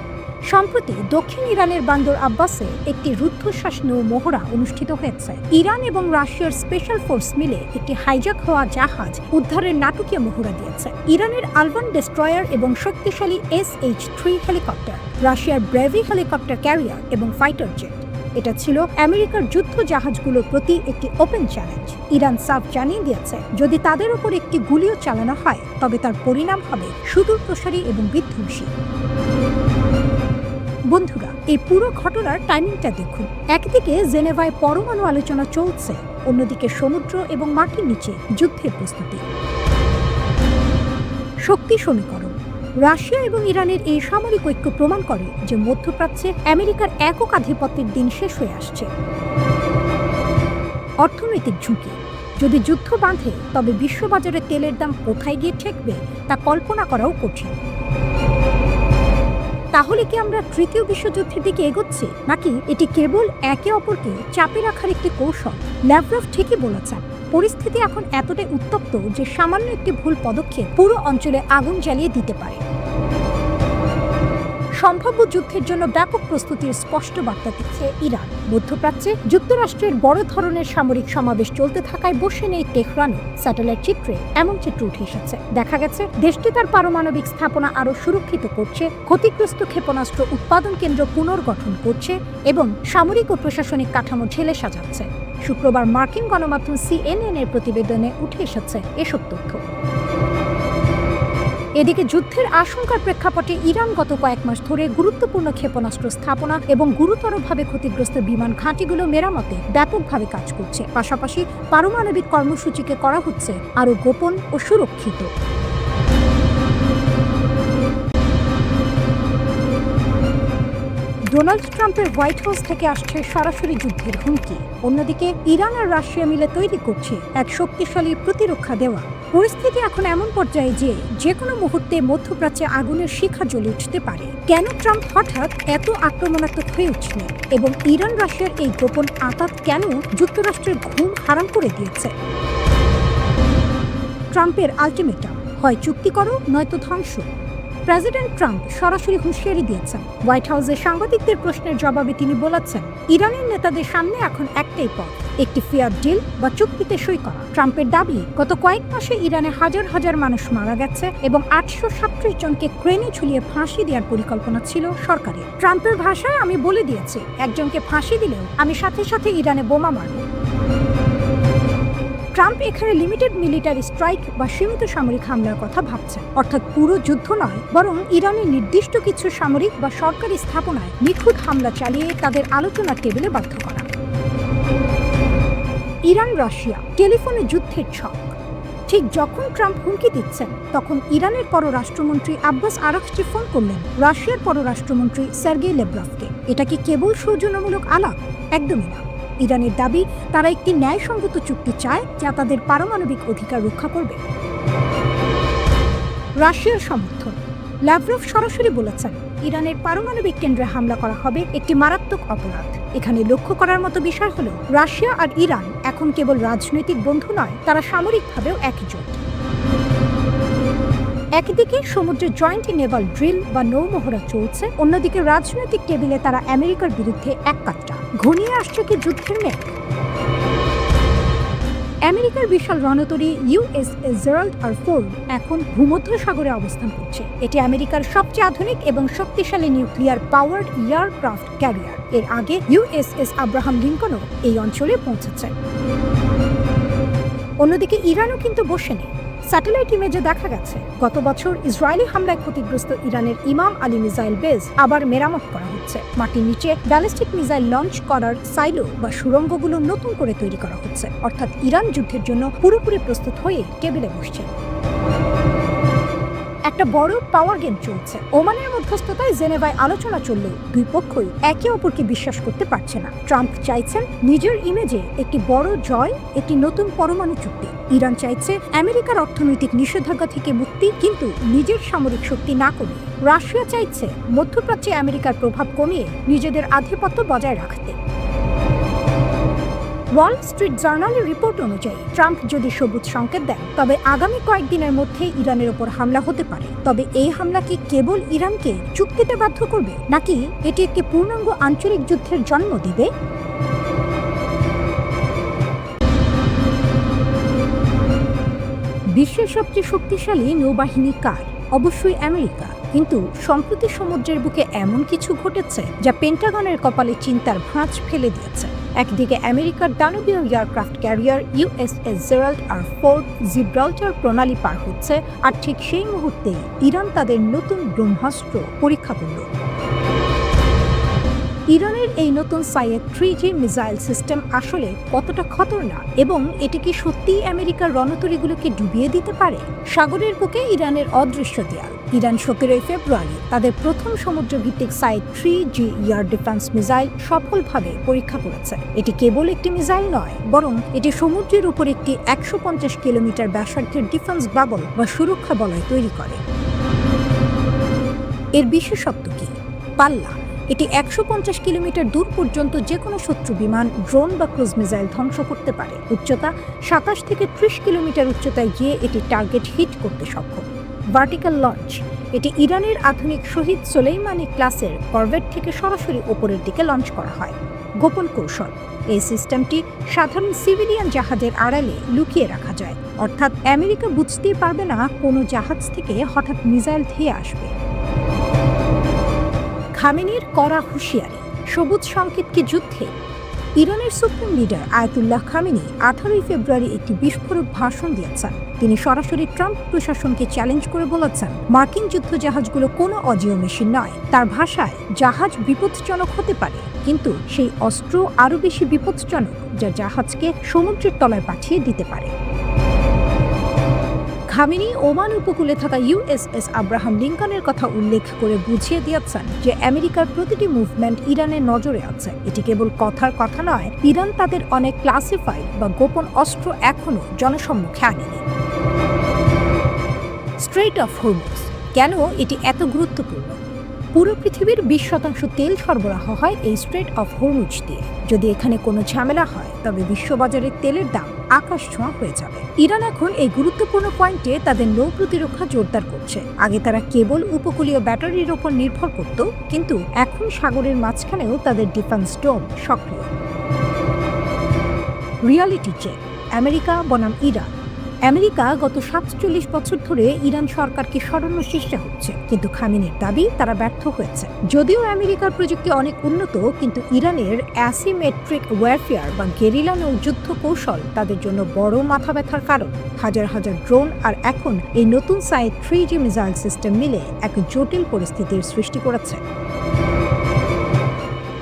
সম্প্রতি দক্ষিণ ইরানের বান্দর আব্বাসে একটি রুদ্ধশ্বাস নৌ মহড়া অনুষ্ঠিত হয়েছে। ইরান এবং রাশিয়ার স্পেশাল ফোর্স মিলে একটি হাইজ্যাক হওয়া জাহাজ উদ্ধারের নাটকীয় মহড়া দিয়েছে। ইরানের আলবান ডেস্ট্রয়ার এবং শক্তিশালী SH-3 হেলিকপ্টার, রাশিয়ার ব্রেভি হেলিকপ্টার ক্যারিয়ার এবং ফাইটার জেট। এটা ছিল আমেরিকার যুদ্ধ জাহাজগুলোর প্রতি একটি ওপেন চ্যালেঞ্জ। ইরান সাফ জানিয়ে দিয়েছে, যদি তাদের উপর একটি গুলিও চালানো হয়, তবে তার পরিণাম হবে সুদূর প্রসারী এবং বিধ্বংসী। বন্ধুরা, এই পুরো ঘটনার টাইমিংটা দেখুন। একদিকে জেনেভায় পরমাণু আলোচনা চলছে, অন্যদিকে সমুদ্র এবং মাটির নিচে যুদ্ধের প্রস্তুতি। শক্তি সমীকরণ। রাশিয়া এবং ইরানের এই সামরিক ঐক্য প্রমাণ করে যে মধ্যপ্রাচ্যে আমেরিকার একক আধিপত্যের দিন শেষ হয়ে আসছে। অর্থনৈতিক ঝুঁকি। যদি যুদ্ধ বাঁধে, তবে বিশ্ববাজারে তেলের দাম কোথায় গিয়ে ঠেকবে তা কল্পনা করাও কঠিন। তাহলে কি আমরা তৃতীয় বিশ্বযুদ্ধের দিকে এগোচ্ছি, নাকি এটি কেবল একে অপরকে চাপে রাখার একটি কৌশল? ল্যাভরভ ঠিকই বলেছেন, পরিস্থিতি এখন এতটাই উত্তপ্ত যে সামান্য একটি ভুল পদক্ষেপ পুরো অঞ্চলে আগুন জ্বালিয়ে দিতে পারে। সম্ভাব্য যুদ্ধের জন্য ব্যাপক প্রস্তুতির স্পষ্ট বার্তা দিচ্ছে ইরান। মধ্যপ্রাচ্যে যুক্তরাষ্ট্রের বড় ধরনের সামরিক সমাবেশ চলতে থাকায় বসে নেই তেহরানও। স্যাটেলাইট চিত্রে এমন চিত্র উঠে এসেছে। দেখা গেছে দেশটি তার পারমাণবিক স্থাপনা আরও সুরক্ষিত করছে, ক্ষতিগ্রস্ত ক্ষেপণাস্ত্র উৎপাদন কেন্দ্র পুনর্গঠন করছে এবং সামরিক ও প্রশাসনিক কাঠামো ঢেলে সাজাচ্ছে। শুক্রবার মার্কিন গণমাধ্যম CNN এর প্রতিবেদনে উঠে এসেছে এসব তথ্য। এদিকে যুদ্ধের আশঙ্কার প্রেক্ষাপটে ইরান গত কয়েক মাস ধরে গুরুত্বপূর্ণ ক্ষেপণাস্ত্র স্থাপনা এবং গুরুতরভাবে ক্ষতিগ্রস্ত বিমান ঘাঁটিগুলো মেরামতে ব্যাপকভাবে কাজ করছে। পাশাপাশি পারমাণবিক কর্মসূচিকে করা হচ্ছে আরও গোপন ও সুরক্ষিত। ডোনাল্ড ট্রাম্পের হোয়াইট হাউস থেকে আসছে সরাসরি যুদ্ধের হুমকি। অন্যদিকে ইরান আর রাশিয়া মিলে তৈরি করছে এক শক্তিশালী প্রতিরক্ষা দেওয়া। পরিস্থিতি এখন এমন পর্যায়ে যে কোনো মুহূর্তে মধ্যপ্রাচ্যে আগুনের শিখা জ্বলে উঠতে পারে। কেন ট্রাম্প হঠাৎ এত আক্রমণাত্মক হয়ে উঠলেন এবং ইরান রাশিয়ার এই গোপন আঘাত কেন যুক্তরাষ্ট্রের ঘুম হারাম করে দিয়েছে? ট্রাম্পের আলটিমেটাম, হয় চুক্তি করো নয়তো ধ্বংস। প্রেসিডেন্ট ট্রাম্প সরাসরি হুঁশিয়ারি দিয়েছেন। হোয়াইট হাউসে সাংবাদিকদের প্রশ্নের জবাবে তিনি বলেছেন, ইরানের নেতাদের সামনে এখন একটাই পথ, একটি ফেয়ার ডিল বা চুক্তিতে সই করা। ট্রাম্পের দাবি, গত কয়েক মাসে ইরানে হাজার হাজার মানুষ মারা গেছে এবং 837 জনকে ক্রেনে ঝুলিয়ে ফাঁসি দেওয়ার পরিকল্পনা ছিল সরকারের। ট্রাম্পের ভাষায়, আমি বলে দিয়েছি, একজনকে ফাঁসি দিলেও আমি সাথে সাথে ইরানে বোমা মারব। ট্রাম্প এখানে লিমিটেড মিলিটারি স্ট্রাইক বা সীমিত সামরিক হামলার কথা ভাবছেন, অর্থাৎ পুরো যুদ্ধ নয়, বরং ইরানের নির্দিষ্ট কিছু সামরিক বা সরকারি স্থাপনায় নিখুঁত হামলা চালিয়ে তাদের আলোচনার টেবিলে বাধ্য করা। ইরান রাশিয়া টেলিফোনে যুদ্ধের ছক। ঠিক যখন ট্রাম্প হুমকি দিচ্ছেন, তখন ইরানের পররাষ্ট্রমন্ত্রী আব্বাস আরাকচি ফোন করলেন রাশিয়ার পররাষ্ট্রমন্ত্রী সার্গেই লেভরভকে। এটা কি কেবল সৌজন্যমূলক আলাপ? একদমই না। ইরানের দাবি, তারা একটি ন্যায়সঙ্গত চুক্তি চায় যা তাদের পারমাণবিক অধিকার রক্ষা করবে। রাশিয়ার সমর্থন। ল্যাভরভ সরাসরি বলেছেন, ইরানের পারমাণবিক কেন্দ্রে হামলা করা হবে একটি মারাত্মক অপরাধ। এখানে লক্ষ্য করার মতো বিষয় হলো, রাশিয়া আর ইরান এখন কেবল রাজনৈতিক বন্ধু নয়, তারা সামরিকভাবেও একজোট। একদিকে সমুদ্রে জয়েন্ট নেভাল ড্রিল বা নৌমহড়া চলছে, অন্যদিকে রাজনৈতিক টেবিলে তারা আমেরিকার বিরুদ্ধে এক কাট্টা। ঘনিয়ে আসছে কি যুদ্ধের মেঘ? আমেরিকার বিশাল রণতরী ইউএসএস জেরাল্ড আর ফোর্ড এখন ভূমধ্যসাগরে অবস্থান করছে। এটি আমেরিকার সবচেয়ে আধুনিক এবং শক্তিশালী নিউক্লিয়ার পাওয়ার্ড এয়ারক্রাফট ক্যারিয়ার। এর আগে ইউএসএস আব্রাহাম লিঙ্কনও এই অঞ্চলে পৌঁছেছে। অন্যদিকে ইরানও কিন্তু বসে নেই। স্যাটেলাইট ইমেজে দেখা গেছে, গত বছর ইসরায়েলি হামলায় ক্ষতিগ্রস্ত ইরানের ইমাম আলী মিসাইল বেস আবার মেরামত করা হচ্ছে। মাটির নিচে ব্যালিস্টিক মিসাইল লঞ্চ করার সাইলো বা সুড়ঙ্গগুলো নতুন করে তৈরি করা হচ্ছে। অর্থাৎ ইরান যুদ্ধের জন্য পুরোপুরি প্রস্তুত হয়ে টেবিলে বসছে। একটা বড় পাওয়ার গেম চলছে। ওমানের মধ্যস্থতায় জেনেভায় আলোচনা চললেও দুই পক্ষই একে অপরকে বিশ্বাস করতে পারছে না। ট্রাম্প চাইছেন নিজের ইমেজে একটি বড় জয়, একটি নতুন পরমাণু চুক্তি। ইরান চাইছে আমেরিকার অর্থনৈতিক নিষেধাজ্ঞা থেকে মুক্তি, কিন্তু নিজের সামরিক শক্তি না কমিয়ে। রাশিয়া চাইছে মধ্যপ্রাচ্যে আমেরিকার প্রভাব কমিয়ে নিজেদের আধিপত্য বজায় রাখতে। ওয়াল স্ট্রিট জার্নালের রিপোর্ট অনুযায়ী, ট্রাম্প যদি সবুজ সংকেত দেন, তবে আগামী কয়েকদিনের মধ্যে ইরানের ওপর হামলা হতে পারে। তবে এই হামলা কি কেবল ইরানকে চুক্তিতে বাধ্য করবে, নাকি এটি একটি পূর্ণাঙ্গ আঞ্চলিক যুদ্ধের জন্ম দিবে? বিশ্বের সবচেয়ে শক্তিশালী নৌবাহিনী কার? অবশ্যই আমেরিকা। কিন্তু সম্প্রতি সমুদ্রের বুকে এমন কিছু ঘটেছে যা পেন্টাগনের কপালে চিন্তার ভাঁজ ফেলে দিয়েছে। একদিকে আমেরিকার দানবীয় aircraft carrier USS Gerald R Ford Gibraltar প্রণালী পার হচ্ছে, আর ঠিক সেই মুহূর্তে ইরান তাদের নতুন ব্রহ্মাস্ত্র পরীক্ষা করল। ইরানের এই নতুন সাইয়েদ 3G মিসাইল সিস্টেম আসলে কতটা খতরনাক, এবং এটি কি সত্যিই আমেরিকার রণতরীগুলোকে ডুবিয়ে দিতে পারে? সাগরের বুকে ইরানের অদৃশ্য দেয়াল। ইরান 17 ফেব্রুয়ারি তাদের প্রথম সমুদ্রভিত্তিক Sayyad 3G air defence missile সফলভাবে পরীক্ষা করেছে। এটি কেবল একটি মিসাইল নয়, বরং এটি সমুদ্রের উপর একটি 150 কিলোমিটার ব্যাসার্ধের ডিফেন্স বাবল বা সুরক্ষা বলয় তৈরি করে। এর বিশেষত্ব কি? পাল্লা। এটি 150 কিলোমিটার দূর পর্যন্ত যে কোনো শত্রু বিমান, ড্রোন বা ক্রুজ মিসাইল ধ্বংস করতে পারে। উচ্চতা 27 থেকে 30 কিলোমিটার উচ্চতায় গিয়ে এটি টার্গেট হিট করতে সক্ষম। Vertical launch. এটি ইরানের আধুনিক শহীদ সোলেইমানি ক্লাসের করভেট থেকে সরাসরি ওপরের দিকে লঞ্চ করা হয়। গোপন কৌশল। এই সিস্টেমটি সাধারণ সিভিলিয়ান জাহাজের আড়ালে লুকিয়ে রাখা যায়, অর্থাৎ আমেরিকা বুঝতেই পারবে না কোনো জাহাজ থেকে হঠাৎ মিসাইল ধেয়ে আসবে। খামেনির কড়া হুঁশিয়ারি। সবুজ সংকেত কি যুদ্ধে? ইরানের সুপ্রিম লিডার আয়াতুল্লাহ খামেনি 18 ফেব্রুয়ারি একটি বিস্ফোরক ভাষণ দিয়েছেন। তিনি সরাসরি ট্রাম্প প্রশাসনকে চ্যালেঞ্জ করে বলেছেন, মার্কিন যুদ্ধজাহাজগুলো কোনো অজেয় মেশিন নয়। তার ভাষায়, জাহাজ বিপজ্জনক হতে পারে, কিন্তু সেই অস্ত্র আরও বেশি বিপজ্জনক, যা জাহাজকে সমুদ্রের তলায় পাঠিয়ে দিতে পারে। খামেনি ওমান উপকূলে থাকা ইউএসএস আব্রাহাম লিঙ্কনের কথা উল্লেখ করে বুঝিয়ে দিয়েছেন যে আমেরিকার প্রতিটি মুভমেন্ট ইরানের নজরে আছে। এটি কেবল কথার কথা নয়, ইরান তাদের অনেক ক্লাসিফাইড বা গোপন অস্ত্র এখনও জনসম্মুখে আনেনি। স্ট্রেইট অফ হরমুজ কেন এটি এত গুরুত্বপূর্ণ? পুরো পৃথিবীর 20% তেল সরবরাহ হয় এই স্ট্রেইট অফ হরমুজ দিয়ে। যদি এখানে কোনো ঝামেলা হয়, তবে বিশ্ববাজারের তেলের দাম আকাশ ছোঁয়া হয়ে যাবে। ইরান এখন এই গুরুত্বপূর্ণ পয়েন্টে তাদের নৌ প্রতিরক্ষা জোরদার করছে। আগে তারা কেবল উপকূলীয় ব্যাটারির ওপর নির্ভর করত, কিন্তু এখন সাগরের মাঝখানেও তাদের ডিফেন্স ডোম সক্রিয়। রিয়ালিটি চেক, আমেরিকা বনাম ইরান। আমেরিকা গত 47 বছর ধরে ইরান সরকারকে সরানোর চেষ্টা হচ্ছে, কিন্তু খামেনির দাবি তারা ব্যর্থ হয়েছে। যদিও আমেরিকার প্রযুক্তি অনেক উন্নত, কিন্তু ইরানের অ্যাসিমেট্রিক ওয়ারফেয়ার বা গেরিলা নৌ যুদ্ধ কৌশল তাদের জন্য বড় মাথা ব্যথার কারণ। হাজার হাজার ড্রোন আর এখন এই নতুন সাইড 3G মিসাইল সিস্টেম মিলে এক জটিল পরিস্থিতির সৃষ্টি করেছে।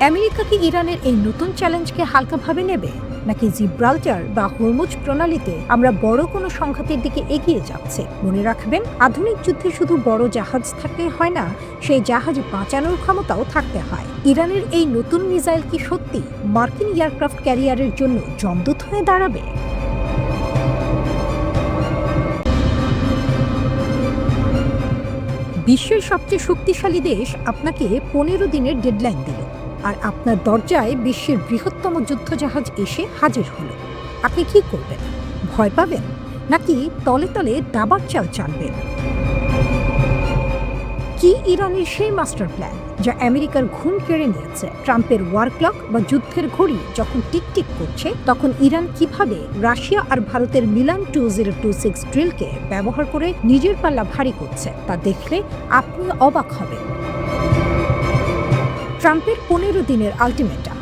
আমেরিকা কি ইরানের এই নতুন চ্যালেঞ্জকে হালকাভাবে নেবে, নাকি জিব্রাল্টার বা হরমুজ প্রণালীতে আমরা বড় কোনো সংঘাতের দিকে এগিয়ে যাচ্ছে? মনে রাখবেন, আধুনিক যুদ্ধে শুধু বড় জাহাজ থাকতে হয় না, সেই জাহাজ বাঁচানোর ক্ষমতাও থাকতে হয়। ইরানের এই নতুন মিসাইল কি সত্যি মার্কিন এয়ারক্রাফট ক্যারিয়ারের জন্য জমদূত হয়ে দাঁড়াবে? বিশ্বের সবচেয়ে শক্তিশালী দেশ আপনাকে 15 দিনের ডেডলাইন দিল, আর আপনার দরজায় বিশ্বের বৃহত্তম যুদ্ধজাহাজ এসে হাজির হলো। আপনি কি করবেন? ভয় পাবেন, নাকি তলে তলে দাবার চাল চালবেন? কি ইরানের সেই মাস্টার প্ল্যান যা আমেরিকার ঘুম কেড়ে নিয়েছে? ট্রাম্পের ওয়ার ক্লক বা যুদ্ধের ঘড়ি যখন টিকটিক করছে, তখন ইরান কিভাবে রাশিয়া আর ভারতের মিলান 2026 ড্রিলকে ব্যবহার করে নিজের পাল্লা ভারী করছে, তা দেখলে আপনি অবাক হবেন। ট্রাম্পের 15 দিনের আলটিমেটাম।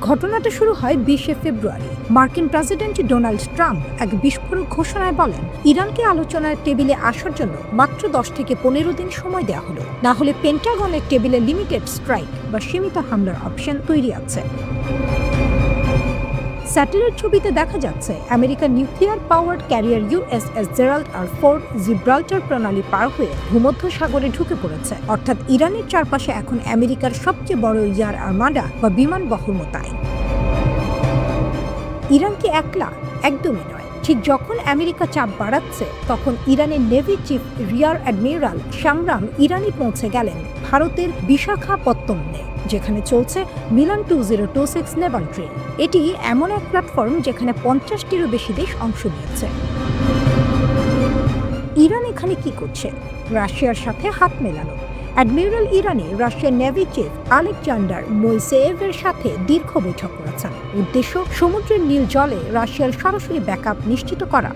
ঘটনাটা শুরু হয় 20 ফেব্রুয়ারি। মার্কিন প্রেসিডেন্ট ডোনাল্ড ট্রাম্প এক বিস্ফোরক ঘোষণায় বলেন, ইরানকে আলোচনার টেবিলে আসার জন্য মাত্র 10 থেকে 15 দিন সময় দেওয়া হলো, না হলে পেন্টাগনের টেবিলে লিমিটেড স্ট্রাইক বা সীমিত হামলার অপশন তৈরি আছে। স্যাটেলাইট ছবিতে দেখা যাচ্ছে আমেরিকার nuclear powered carrier USS Gerald R Ford Gibraltar প্রণালী পার হয়ে ভূমধ্য সাগরে ঢুকে পড়েছে। অর্থাৎ ইরানের চারপাশে এখন আমেরিকার সবচেয়ে বড় এয়ার আর্মাডা বা বিমান বহর মোতায়েন। ইরান কি একলা? একদমই নয়। ঠিক যখন আমেরিকা চাপ বাড়াচ্ছে, তখন ইরানের নেভি চিফ রিয়ার অ্যাডমিরাল শামরাম ইরানে পৌঁছে গেলেন ভারতের বিশাখাপত্তনমে, যেখানে চলছে মিলান 2026 নেভাল ড্রিল। এটি এমন এক প্ল্যাটফর্ম যেখানে 50টিরও বেশি দেশ অংশ নিয়েছে। ইরান এখানে কি করছে? রাশিয়ার সাথে হাত মেলানো। অ্যাডমিরাল ইরানি রাশিয়ার নেভি চিফ আলেকজান্ডার মোইসেয়েভের সাথে দীর্ঘ বৈঠক করেছেন। উদ্দেশ্য, সমুদ্রের নীল জলে রাশিয়ার সরাসরি ব্যাকআপ নিশ্চিত করা।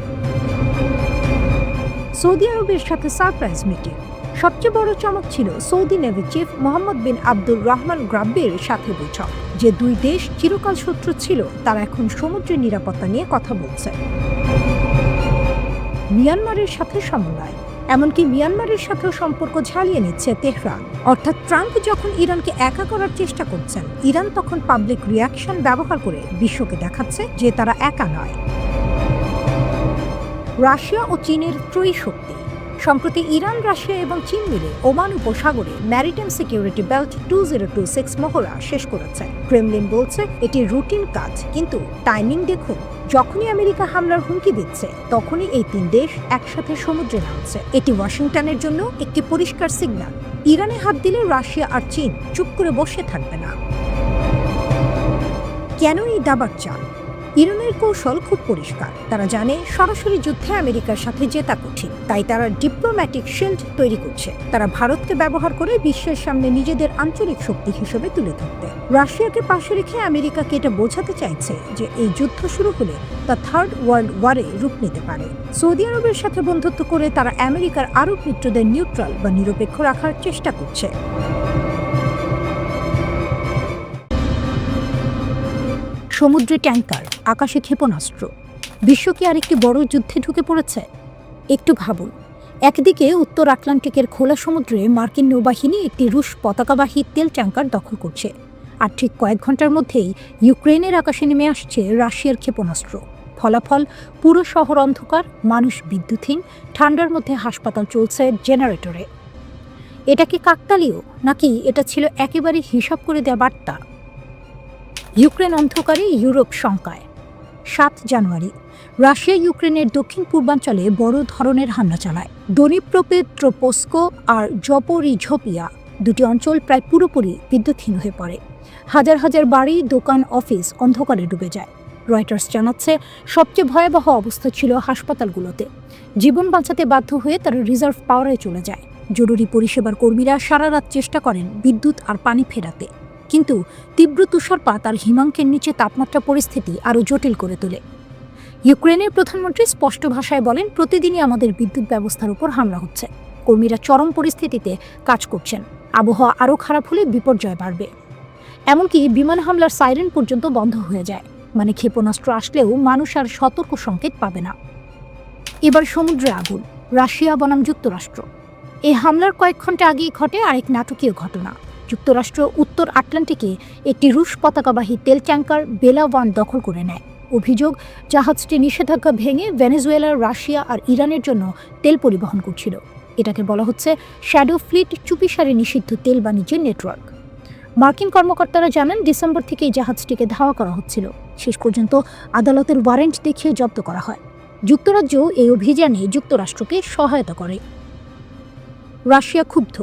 সৌদি আরবের সাথে সারপ্রাইজ মিটিং। সবচেয়ে বড় চমক ছিল সৌদি নেভি চিফ মোহাম্মদ বিন আব্দুর রহমান গ্রাব্বির সাথে বৈঠক। যে দুই দেশ চিরকাল শত্রু ছিল, তারা এখন সমুদ্রের নিরাপত্তা নিয়ে কথা বলছে। মিয়ানমারের সাথে সমন্বয়। এমনকি মিয়ানমারের সাথেও সম্পর্ক ঝালিয়ে নিচ্ছে তেহরান। অর্থাৎ ট্রাম্প যখন ইরানকে একা করার চেষ্টা করছেন, ইরান তখন পাবলিক রিয়াকশন ব্যবহার করে বিশ্বকে দেখাচ্ছে যে তারা একা নয়। রাশিয়া ও চীনের ত্রয়ী শক্তি। সম্প্রতি ইরান, রাশিয়া এবং চীন মিলে ওমান উপসাগরে ম্যারিটাইম সিকিউরিটি বেল্ট 2026 মহড়া শেষ করেছে। ক্রেমলিন বলছে এটি রুটিন কাজ, কিন্তু টাইমিং দেখুন। যখনই আমেরিকা হামলার হুমকি দিচ্ছে, তখনই এই তিন দেশ একসাথে সমুদ্রে নামছে। এটি ওয়াশিংটনের জন্য একটি পরিষ্কার সিগন্যাল। ইরানে হাত দিলে রাশিয়া আর চীন চুপ করে বসে থাকবে না। কেন এই দাবার চাল? ইরানের কৌশল খুব পরিষ্কার। তারা জানে সরাসরি যুদ্ধে আমেরিকার সাথে জেতা কঠিন, তাই তারা ডিপ্লোম্যাটিক শিল্ড তৈরি করছে। তারা ভারতকে ব্যবহার করে বিশ্বের সামনে নিজেদের আঞ্চলিক শক্তি হিসেবে তুলে ধরতে। রাশিয়াকে পাশে রেখে আমেরিকাকে এটা বোঝাতে চাইছে যে এই যুদ্ধ শুরু হলে তা থার্ড ওয়ার্ল্ড ওয়ারে রূপ নিতে পারে। সৌদি আরবের সাথে বন্ধুত্ব করে তারা আমেরিকার আরব মিত্রদের নিউট্রাল বা নিরপেক্ষ রাখার চেষ্টা করছে। সমুদ্রে ট্যাঙ্কার, আকাশে ক্ষেপণাস্ত্র। বিশ্ব কি আরেকটি বড় যুদ্ধে ঢুকে পড়েছে? একটু ভাবুন, একদিকে উত্তর আটলান্টিকের খোলা সমুদ্রে মার্কিন নৌবাহিনী একটি রুশ পতাকাবাহী তেল ট্যাঙ্কার দখল করছে, আর ঠিক কয়েক ঘন্টার মধ্যেই ইউক্রেনের আকাশে নেমে আসছে রাশিয়ার ক্ষেপণাস্ত্র। ফলাফল, পুরো শহর অন্ধকার, মানুষ বিদ্যুৎহীন, ঠান্ডার মধ্যে হাসপাতাল চলছে জেনারেটরে। এটা কি কাকতালীয়, নাকি এটা ছিল একেবারে হিসাব করে দেওয়া বার্তা? ইউক্রেন অন্ধকারে, ইউরোপ শঙ্কায়। 7 জানুয়ারি রাশিয়া ইউক্রেনের দক্ষিণ পূর্বাঞ্চলে বড় ধরনের হামলা চালায়। দনিপ্রোপেট্রোপস্ক আর জপোরিঝোপিয়া দুটি অঞ্চল প্রায় পুরোপুরি বিদ্যুৎহীন হয়ে পড়ে। হাজার হাজার বাড়ি, দোকান, অফিস অন্ধকারে ডুবে যায়। রয়টার্স জানাচ্ছে, সবচেয়ে ভয়াবহ অবস্থা ছিল হাসপাতালগুলোতে। জীবন বাঁচাতে বাধ্য হয়ে তারা রিজার্ভ পাওয়ারে চলে যায়। জরুরি পরিষেবার কর্মীরা সারা রাত চেষ্টা করেন বিদ্যুৎ আর পানি ফেরাতে, কিন্তু তীব্র তুষারপাত আর হিমাঙ্কের নিচে তাপমাত্রা পরিস্থিতি আরও জটিল করে তোলে। ইউক্রেনের প্রধানমন্ত্রী স্পষ্ট ভাষায় বলেন, প্রতিদিনই আমাদের বিদ্যুৎ ব্যবস্থার উপর হামলা হচ্ছে। কর্মীরা চরম পরিস্থিতিতে কাজ করছেন। আবহাওয়া আরও খারাপ হলে বিপর্যয় বাড়বে। এমনকি বিমান হামলার সাইরেন পর্যন্ত বন্ধ হয়ে যায়। মানে ক্ষেপণাস্ত্র আসলেও মানুষ আর সতর্ক সংকেত পাবে না। এবার সমুদ্রে আগুন, রাশিয়া বনাম যুক্তরাষ্ট্র। এই হামলার কয়েক ঘন্টা আগেই ঘটে আরেক নাটকীয় ঘটনা। যুক্তরাষ্ট্র উত্তর আটলান্টিকে একটি রুশ পতাকাবাহী তেল ট্যাঙ্কার বেলা 1 দখল করে নেয়। অভিযোগ, জাহাজটি নিষেধাজ্ঞা ভেঙে ভেনেজুয়েলা, রাশিয়া আর ইরানের জন্য তেল পরিবহন করছিল। এটাকে বলা হচ্ছে শ্যাডো ফ্লিট, চুপিসারে নিষিদ্ধ তেল বাণিজ্যের নেটওয়ার্ক। মার্কিন কর্মকর্তারা জানান, ডিসেম্বর থেকে এই জাহাজটিকে ধাওয়া করা হচ্ছিল। শেষ পর্যন্ত আদালতের ওয়ারেন্ট দেখিয়ে জব্দ করা হয়। যুক্তরাজ্য এই অভিযানে যুক্তরাষ্ট্রকে সহায়তা করে। রাশিয়া ক্ষুব্ধ।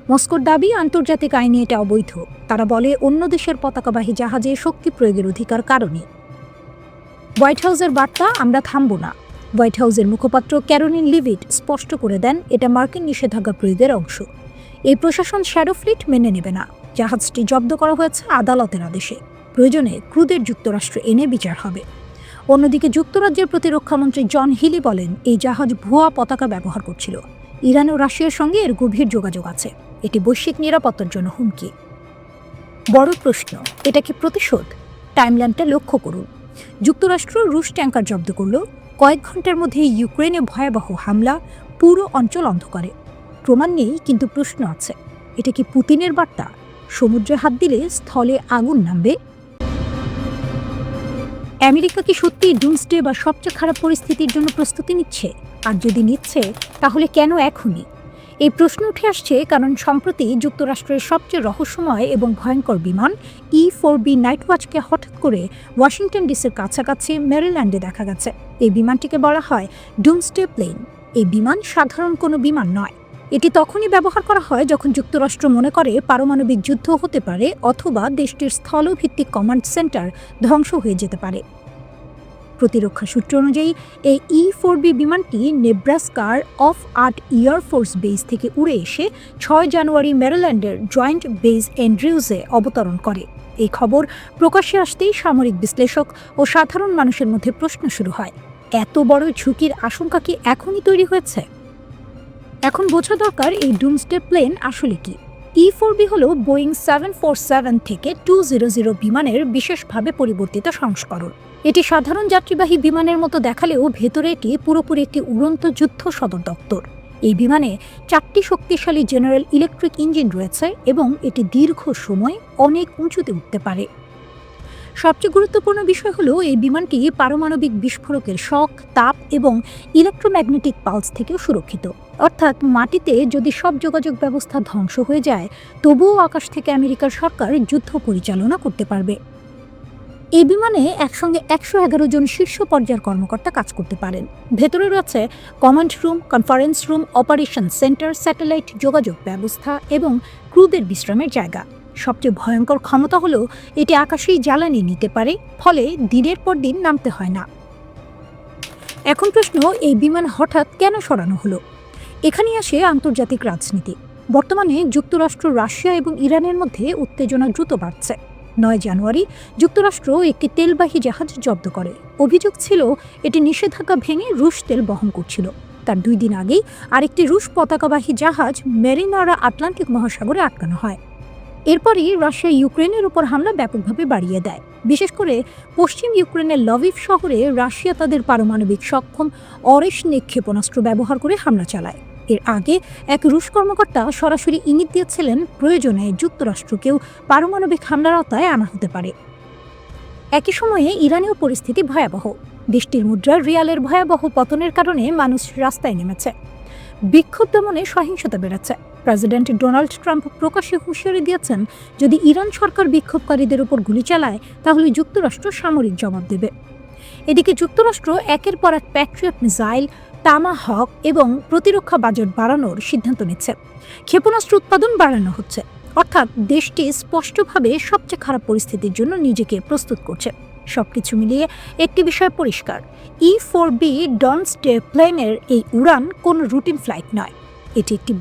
মস্কোর দাবি, আন্তর্জাতিক আইনে এটা অবৈধ। তারা বলে, অন্য দেশের পতাকাবাহী জাহাজে শক্তি প্রয়োগের অধিকার কারণে। হোয়াইট হাউসের বার্তা, আমরা থামব না। হোয়াইট হাউসের মুখপাত্র ক্যারোলিন লিভিট স্পষ্ট করে দেন, এটা মার্কিন নিষেধাজ্ঞা প্রয়োগের অংশ। এই প্রশাসন শ্যাডো ফ্লিট মেনে নেবে না। জাহাজটি জব্দ করা হয়েছে আদালতের আদেশে। প্রয়োজনে ক্রুদের যুক্তরাষ্ট্র এনে বিচার হবে। অন্যদিকে যুক্তরাজ্যের প্রতিরক্ষামন্ত্রী জন হিলি বলেন, এই জাহাজ ভুয়া পতাকা ব্যবহার করছিল। ইরান ও রাশিয়ার সঙ্গে এর গভীর যোগাযোগ আছে। এটি বৈশ্বিক নিরাপত্তার জন্য হুমকি। বড় প্রশ্ন, এটা কি প্রতিশোধ? টাইমলাইনটা লক্ষ্য করুন। যুক্তরাষ্ট্র রুশ ট্যাঙ্কার জব্দ করল, কয়েক ঘন্টার মধ্যে ইউক্রেনে ভয়াবহ হামলা, পুরো অঞ্চল অন্ধকারে। প্রমাণ নেই, কিন্তু প্রশ্ন আছে। এটা কি পুতিনের বার্তা? সমুদ্রে হাত দিলে স্থলে আগুন নামবে? আমেরিকা কি সত্যি ডুমসডে বা সবচেয়ে খারাপ পরিস্থিতির জন্য প্রস্তুতি নিচ্ছে? আর যদি নিচ্ছে, তাহলে কেন এখনই? এই প্রশ্ন উঠে আসছে কারণ সম্প্রতি যুক্তরাষ্ট্রের সবচেয়ে রহস্যময় এবং ভয়ঙ্কর বিমান E-4B নাইটওয়াচকে হঠাৎ করে ওয়াশিংটন ডিসির কাছাকাছি মেরিল্যান্ডে দেখা গেছে। এই বিমানটিকে বলা হয় ডুমসডে প্লেন। এই বিমান সাধারণ কোনো বিমান নয়। এটি তখনই ব্যবহার করা হয় যখন যুক্তরাষ্ট্র মনে করে পারমাণবিক যুদ্ধ হতে পারে অথবা দেশটির স্থলভিত্তিক কমান্ড সেন্টার ধ্বংস হয়ে যেতে পারে। প্রতিরক্ষা সূত্র অনুযায়ী এই E-4B বিমানটি নেব্রাস্কার অফ আর্ট এয়ারফোর্স বেস থেকে উড়ে এসে 6 জানুয়ারি মেরিল্যান্ডের জয়েন্ট বেস অ্যান্ড্রিউজে অবতরণ করে। এই খবর প্রকাশ্যে আসতেই সামরিক বিশ্লেষক ও সাধারণ মানুষের মধ্যে প্রশ্ন শুরু হয়, এত বড় ঝুঁকির আশঙ্কা কি এখনই তৈরি হয়েছে? এখন বোঝা দরকার এই ডুমসডে প্লেন আসলে কি। E-4B হল বোয়িং 747 থেকে 200 বিমানের বিশেষভাবে পরিবর্তিত সংস্করণ। এটি সাধারণ যাত্রীবাহী বিমানের মতো দেখালেও ভেতরে এটি পুরোপুরি একটি উড়ন্ত যুদ্ধ সদর দপ্তর। এই বিমানে 4টি শক্তিশালী জেনারেল ইলেকট্রিক ইঞ্জিন রয়েছে এবং এটি দীর্ঘ সময় অনেক উঁচুতে উঠতে পারে। সবচেয়ে গুরুত্বপূর্ণ বিষয় হলো এই বিমানটি পারমাণবিক বিস্ফোরকের শক, তাপ এবং ইলেকট্রোম্যাগনেটিক পালস থেকেও সুরক্ষিত। অর্থাৎ মাটিতে যদি সব যোগাযোগ ব্যবস্থা ধ্বংস হয়ে যায়, তবুও আকাশ থেকে আমেরিকার সরকার যুদ্ধ পরিচালনা করতে পারবে। এই বিমানে একসঙ্গে 111 জন শীর্ষ পর্যায়ের কর্মকর্তা কাজ করতে পারেন। ভেতরে রয়েছে command room, conference room, operation centre, satellite যোগাযোগ ব্যবস্থা এবং ক্রুদের বিশ্রামের জায়গা। সবচেয়ে ভয়ঙ্কর ক্ষমতা হলো এটি আকাশেই জ্বালানি নিতে পারে, ফলে দিনের পর দিন নামতে হয় না। এখন প্রশ্ন, এই বিমান হঠাৎ কেন সরানো হলো? এখানেই আসে আন্তর্জাতিক রাজনীতি। বর্তমানে যুক্তরাষ্ট্র, রাশিয়া এবং ইরানের মধ্যে উত্তেজনা দ্রুত বাড়ছে। 9 জানুয়ারি যুক্তরাষ্ট্র একটি তেলবাহী জাহাজ জব্দ করে। অভিযোগ ছিল এটি নিষেধাজ্ঞা ভেঙে রুশ তেল বহন করছিল। তার 2 দিন আগেই আরেকটি রুশ পতাকাবাহী জাহাজ মেরিনারা আটলান্টিক মহাসাগরে আটকানো হয়। এরপরই রাশিয়া ইউক্রেনের উপর হামলা ব্যাপকভাবে বাড়িয়ে দেয়। বিশেষ করে পশ্চিম ইউক্রেনের লভিভ শহরে রাশিয়া তাদের পারমাণবিক সক্ষম অরেশনিক ক্ষেপণাস্ত্র ব্যবহার করে হামলা চালায়। এর আগে এক রুশ কর্মকর্তা সরাসরি ইঙ্গিত দিয়েছিলেন প্রয়োজনে যুক্তরাষ্ট্রকেও পারমাণবিক হামলার আওতায় আনা হতে পারে। একই সময়ে ইরানীয় পরিস্থিতি ভয়াবহ। দেশটির মুদ্রার রিয়ালের ভয়াবহ পতনের কারণে মানুষ রাস্তায় নেমেছে। বিক্ষোভ দমনে সহিংসতা বেড়েছে। প্রেসিডেন্ট ডোনাল্ড ট্রাম্প প্রকাশ্যে হুঁশিয়ারি দিয়েছেন, যদি ইরান সরকার বিক্ষোভকারীদের উপর গুলি চালায় তাহলে যুক্তরাষ্ট্র সামরিক জবাব দেবে। এদিকে যুক্তরাষ্ট্র একের পর এক প্যাট্রিয়ট মিসাইল, টামাহক এবং প্রতিরক্ষা বাজেট বাড়ানোর সিদ্ধান্ত নিচ্ছে। ক্ষেপণাস্ত্র উৎপাদন বাড়ানো হচ্ছে, অর্থাৎ দেশটি স্পষ্টভাবে সবচেয়ে খারাপ পরিস্থিতির জন্য নিজেকে প্রস্তুত করছে। সবকিছু মিলিয়ে একটি বিষয় পরিষ্কার, E-4B ডনস্টে প্লেনের এই উড়ান কোনো রুটিন ফ্লাইট নয়। এটি একটি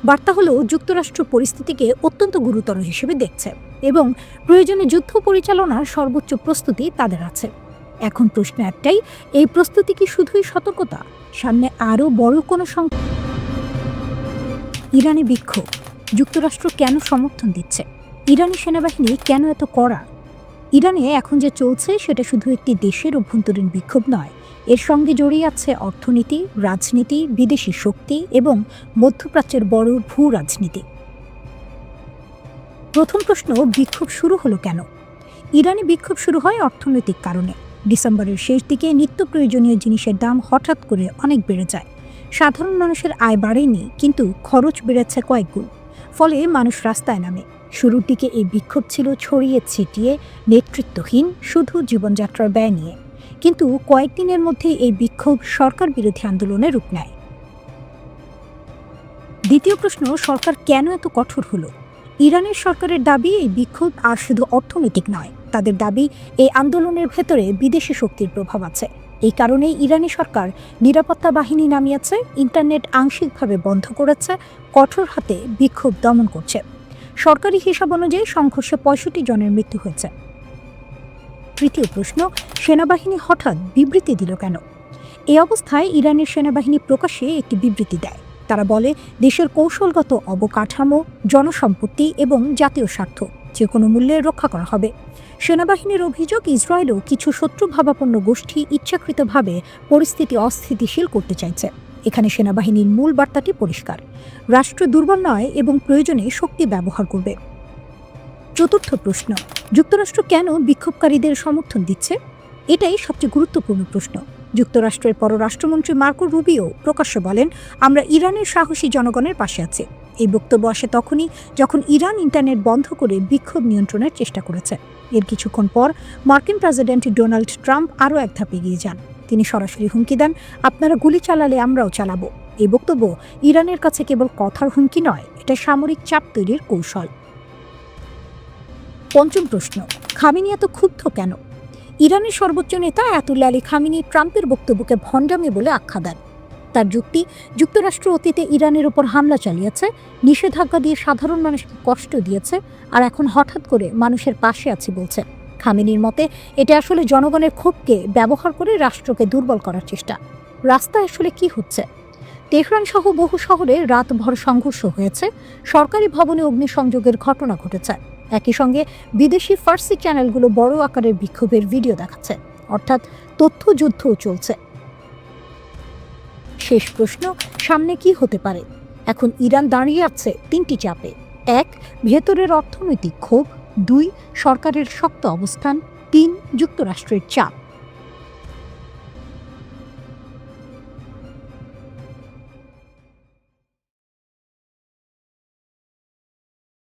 বার্তা হলো যুক্তরাষ্ট্র পরিস্থিতিকে অত্যন্ত গুরুতর হিসেবে দেখছে এবং প্রয়োজনে যুদ্ধ পরিচালনার সর্বোচ্চ প্রস্তুতি তাদের আছে। এখন প্রশ্ন একটাই, এই প্রস্তুতি কি শুধুই সতর্কতা? সামনে আরও বড় কোনো সংকট? ইরানি বিক্ষোভ, যুক্তরাষ্ট্র কেন সমর্থন দিচ্ছে? ইরানি সেনাবাহিনী কেন এত কড়া? ইরানে এখন যে চলছে সেটা শুধু একটি দেশের অভ্যন্তরীণ বিক্ষোভ নয়, এর সঙ্গে জড়িয়ে আছে অর্থনীতি, রাজনীতি, বিদেশি শক্তি এবং মধ্যপ্রাচ্যের বড় ভূ রাজনীতি। প্রথম প্রশ্ন, বিক্ষোভ শুরু হলো কেন? ইরানি বিক্ষোভ শুরু হয় অর্থনৈতিক কারণে। ডিসেম্বরের শেষ দিকে নিত্য প্রয়োজনীয় জিনিসের দাম হঠাৎ করে অনেক বেড়ে যায়। সাধারণ মানুষের আয় বাড়েনি, কিন্তু খরচ বেড়েছে কয়েকগুণ। ফলে মানুষ রাস্তায় নামে। শুরুর দিকে এই বিক্ষোভ ছিল ছড়িয়ে ছিটিয়ে, নেতৃত্বহীন, শুধু জীবনযাত্রার ব্যয় নিয়ে। কিন্তু কয়েকদিনের মধ্যেই এই বিক্ষোভ সরকার বিরোধী আন্দোলনে রূপ নেয়। দ্বিতীয় প্রশ্ন, সরকার কেন এত কঠোর হলো? ইরানের সরকারের দাবি এই বিক্ষোভ আর শুধু অর্থনৈতিক নয়, তাদের দাবি এই আন্দোলনের ভেতরে বিদেশি শক্তির প্রভাব আছে। এই কারণেই ইরানি সরকার নিরাপত্তা বাহিনী নামিয়েছে, ইন্টারনেট আংশিকভাবে বন্ধ করেছে, কঠোর হাতে বিক্ষোভ দমন করছে। সরকারি হিসাব অনুযায়ী সংঘর্ষে 65 জনের মৃত্যু হয়েছে। তৃতীয় প্রশ্ন, সেনাবাহিনী হঠাৎ বিবৃতি দিল কেন? এই অবস্থায় ইরানের সেনাবাহিনী প্রকাশ্যে একটি বিবৃতি দেয়। তারা বলে, দেশের কৌশলগত অবকাঠামো, জনসম্পত্তি এবং জাতীয় স্বার্থ যে কোনো মূল্যে রক্ষা করা হবে। সেনাবাহিনীর অভিযোগ, ইসরায়েলও কিছু শত্রুভাবাপন্ন গোষ্ঠী ইচ্ছাকৃতভাবে পরিস্থিতি অস্থিতিশীল করতে চাইছে। এখানে সেনাবাহিনীর মূল বার্তাটি পরিষ্কার, রাষ্ট্র দুর্বল নয় এবং প্রয়োজনে শক্তি ব্যবহার করবে। চতুর্থ প্রশ্ন, যুক্তরাষ্ট্র কেন বিক্ষোভকারীদের সমর্থন দিচ্ছে? এটাই সবচেয়ে গুরুত্বপূর্ণ প্রশ্ন। যুক্তরাষ্ট্রের পররাষ্ট্রমন্ত্রী মার্কো রুবিও প্রকাশ্যে বলেন, আমরা ইরানের সাহসী জনগণের পাশে আছি। এই বক্তব্য আসে তখনই যখন ইরান ইন্টারনেট বন্ধ করে বিক্ষোভ নিয়ন্ত্রণের চেষ্টা করেছে। এর কিছুক্ষণ পর মার্কিন প্রেসিডেন্ট ডোনাল্ড ট্রাম্প আরও এক ধাপ এগিয়ে যান। তিনি সরাসরি হুমকি দেন, আপনারা গুলি চালালে আমরাও চালাবো। এই বক্তব্য ইরানের কাছে কেবল কথার হুমকি নয়, এটা সামরিক চাপ তৈরির কৌশল। পঞ্চম প্রশ্ন, খামেনি এত ক্ষুব্ধ কেন? ইরানের সর্বোচ্চ নেতা আয়াতুল্লাহ আলী খামেনি ট্রাম্পের বক্তব্যকে ভণ্ডামি বলে আখ্যা দেন। তার যুক্তি, যুক্তরাষ্ট্র অতীতে ইরানের ওপর হামলা চালিয়েছে, নিষেধাজ্ঞা দিয়ে সাধারণ মানুষকে কষ্ট দিয়েছে, আর এখন হঠাৎ করে মানুষের পাশে আছে বলছে। খামেনির মতে এটা আসলে জনগণের ক্ষোভকে ব্যবহার করে রাষ্ট্রকে দুর্বল করার চেষ্টা। রাস্তায় আসলে কি হচ্ছে? তেহরান সহ বহু শহরে রাতভর সংঘর্ষ হয়েছে, সরকারি ভবনে অগ্নিসংযোগের ঘটনা ঘটেছে। একই সঙ্গে বিদেশি ফার্সি চ্যানেলগুলো বড় আকারের বিক্ষোভের ভিডিও দেখাচ্ছে, অর্থাৎ তথ্যযুদ্ধও চলছে। শেষ প্রশ্ন, সামনে কি হতে পারে? এখন ইরান দাঁড়িয়ে আছে তিনটি চাপে। 1, ভেতরের অর্থনৈতিক ক্ষোভ, 2, সরকারের শক্ত অবস্থান, 3, যুক্তরাষ্ট্রের চাপ।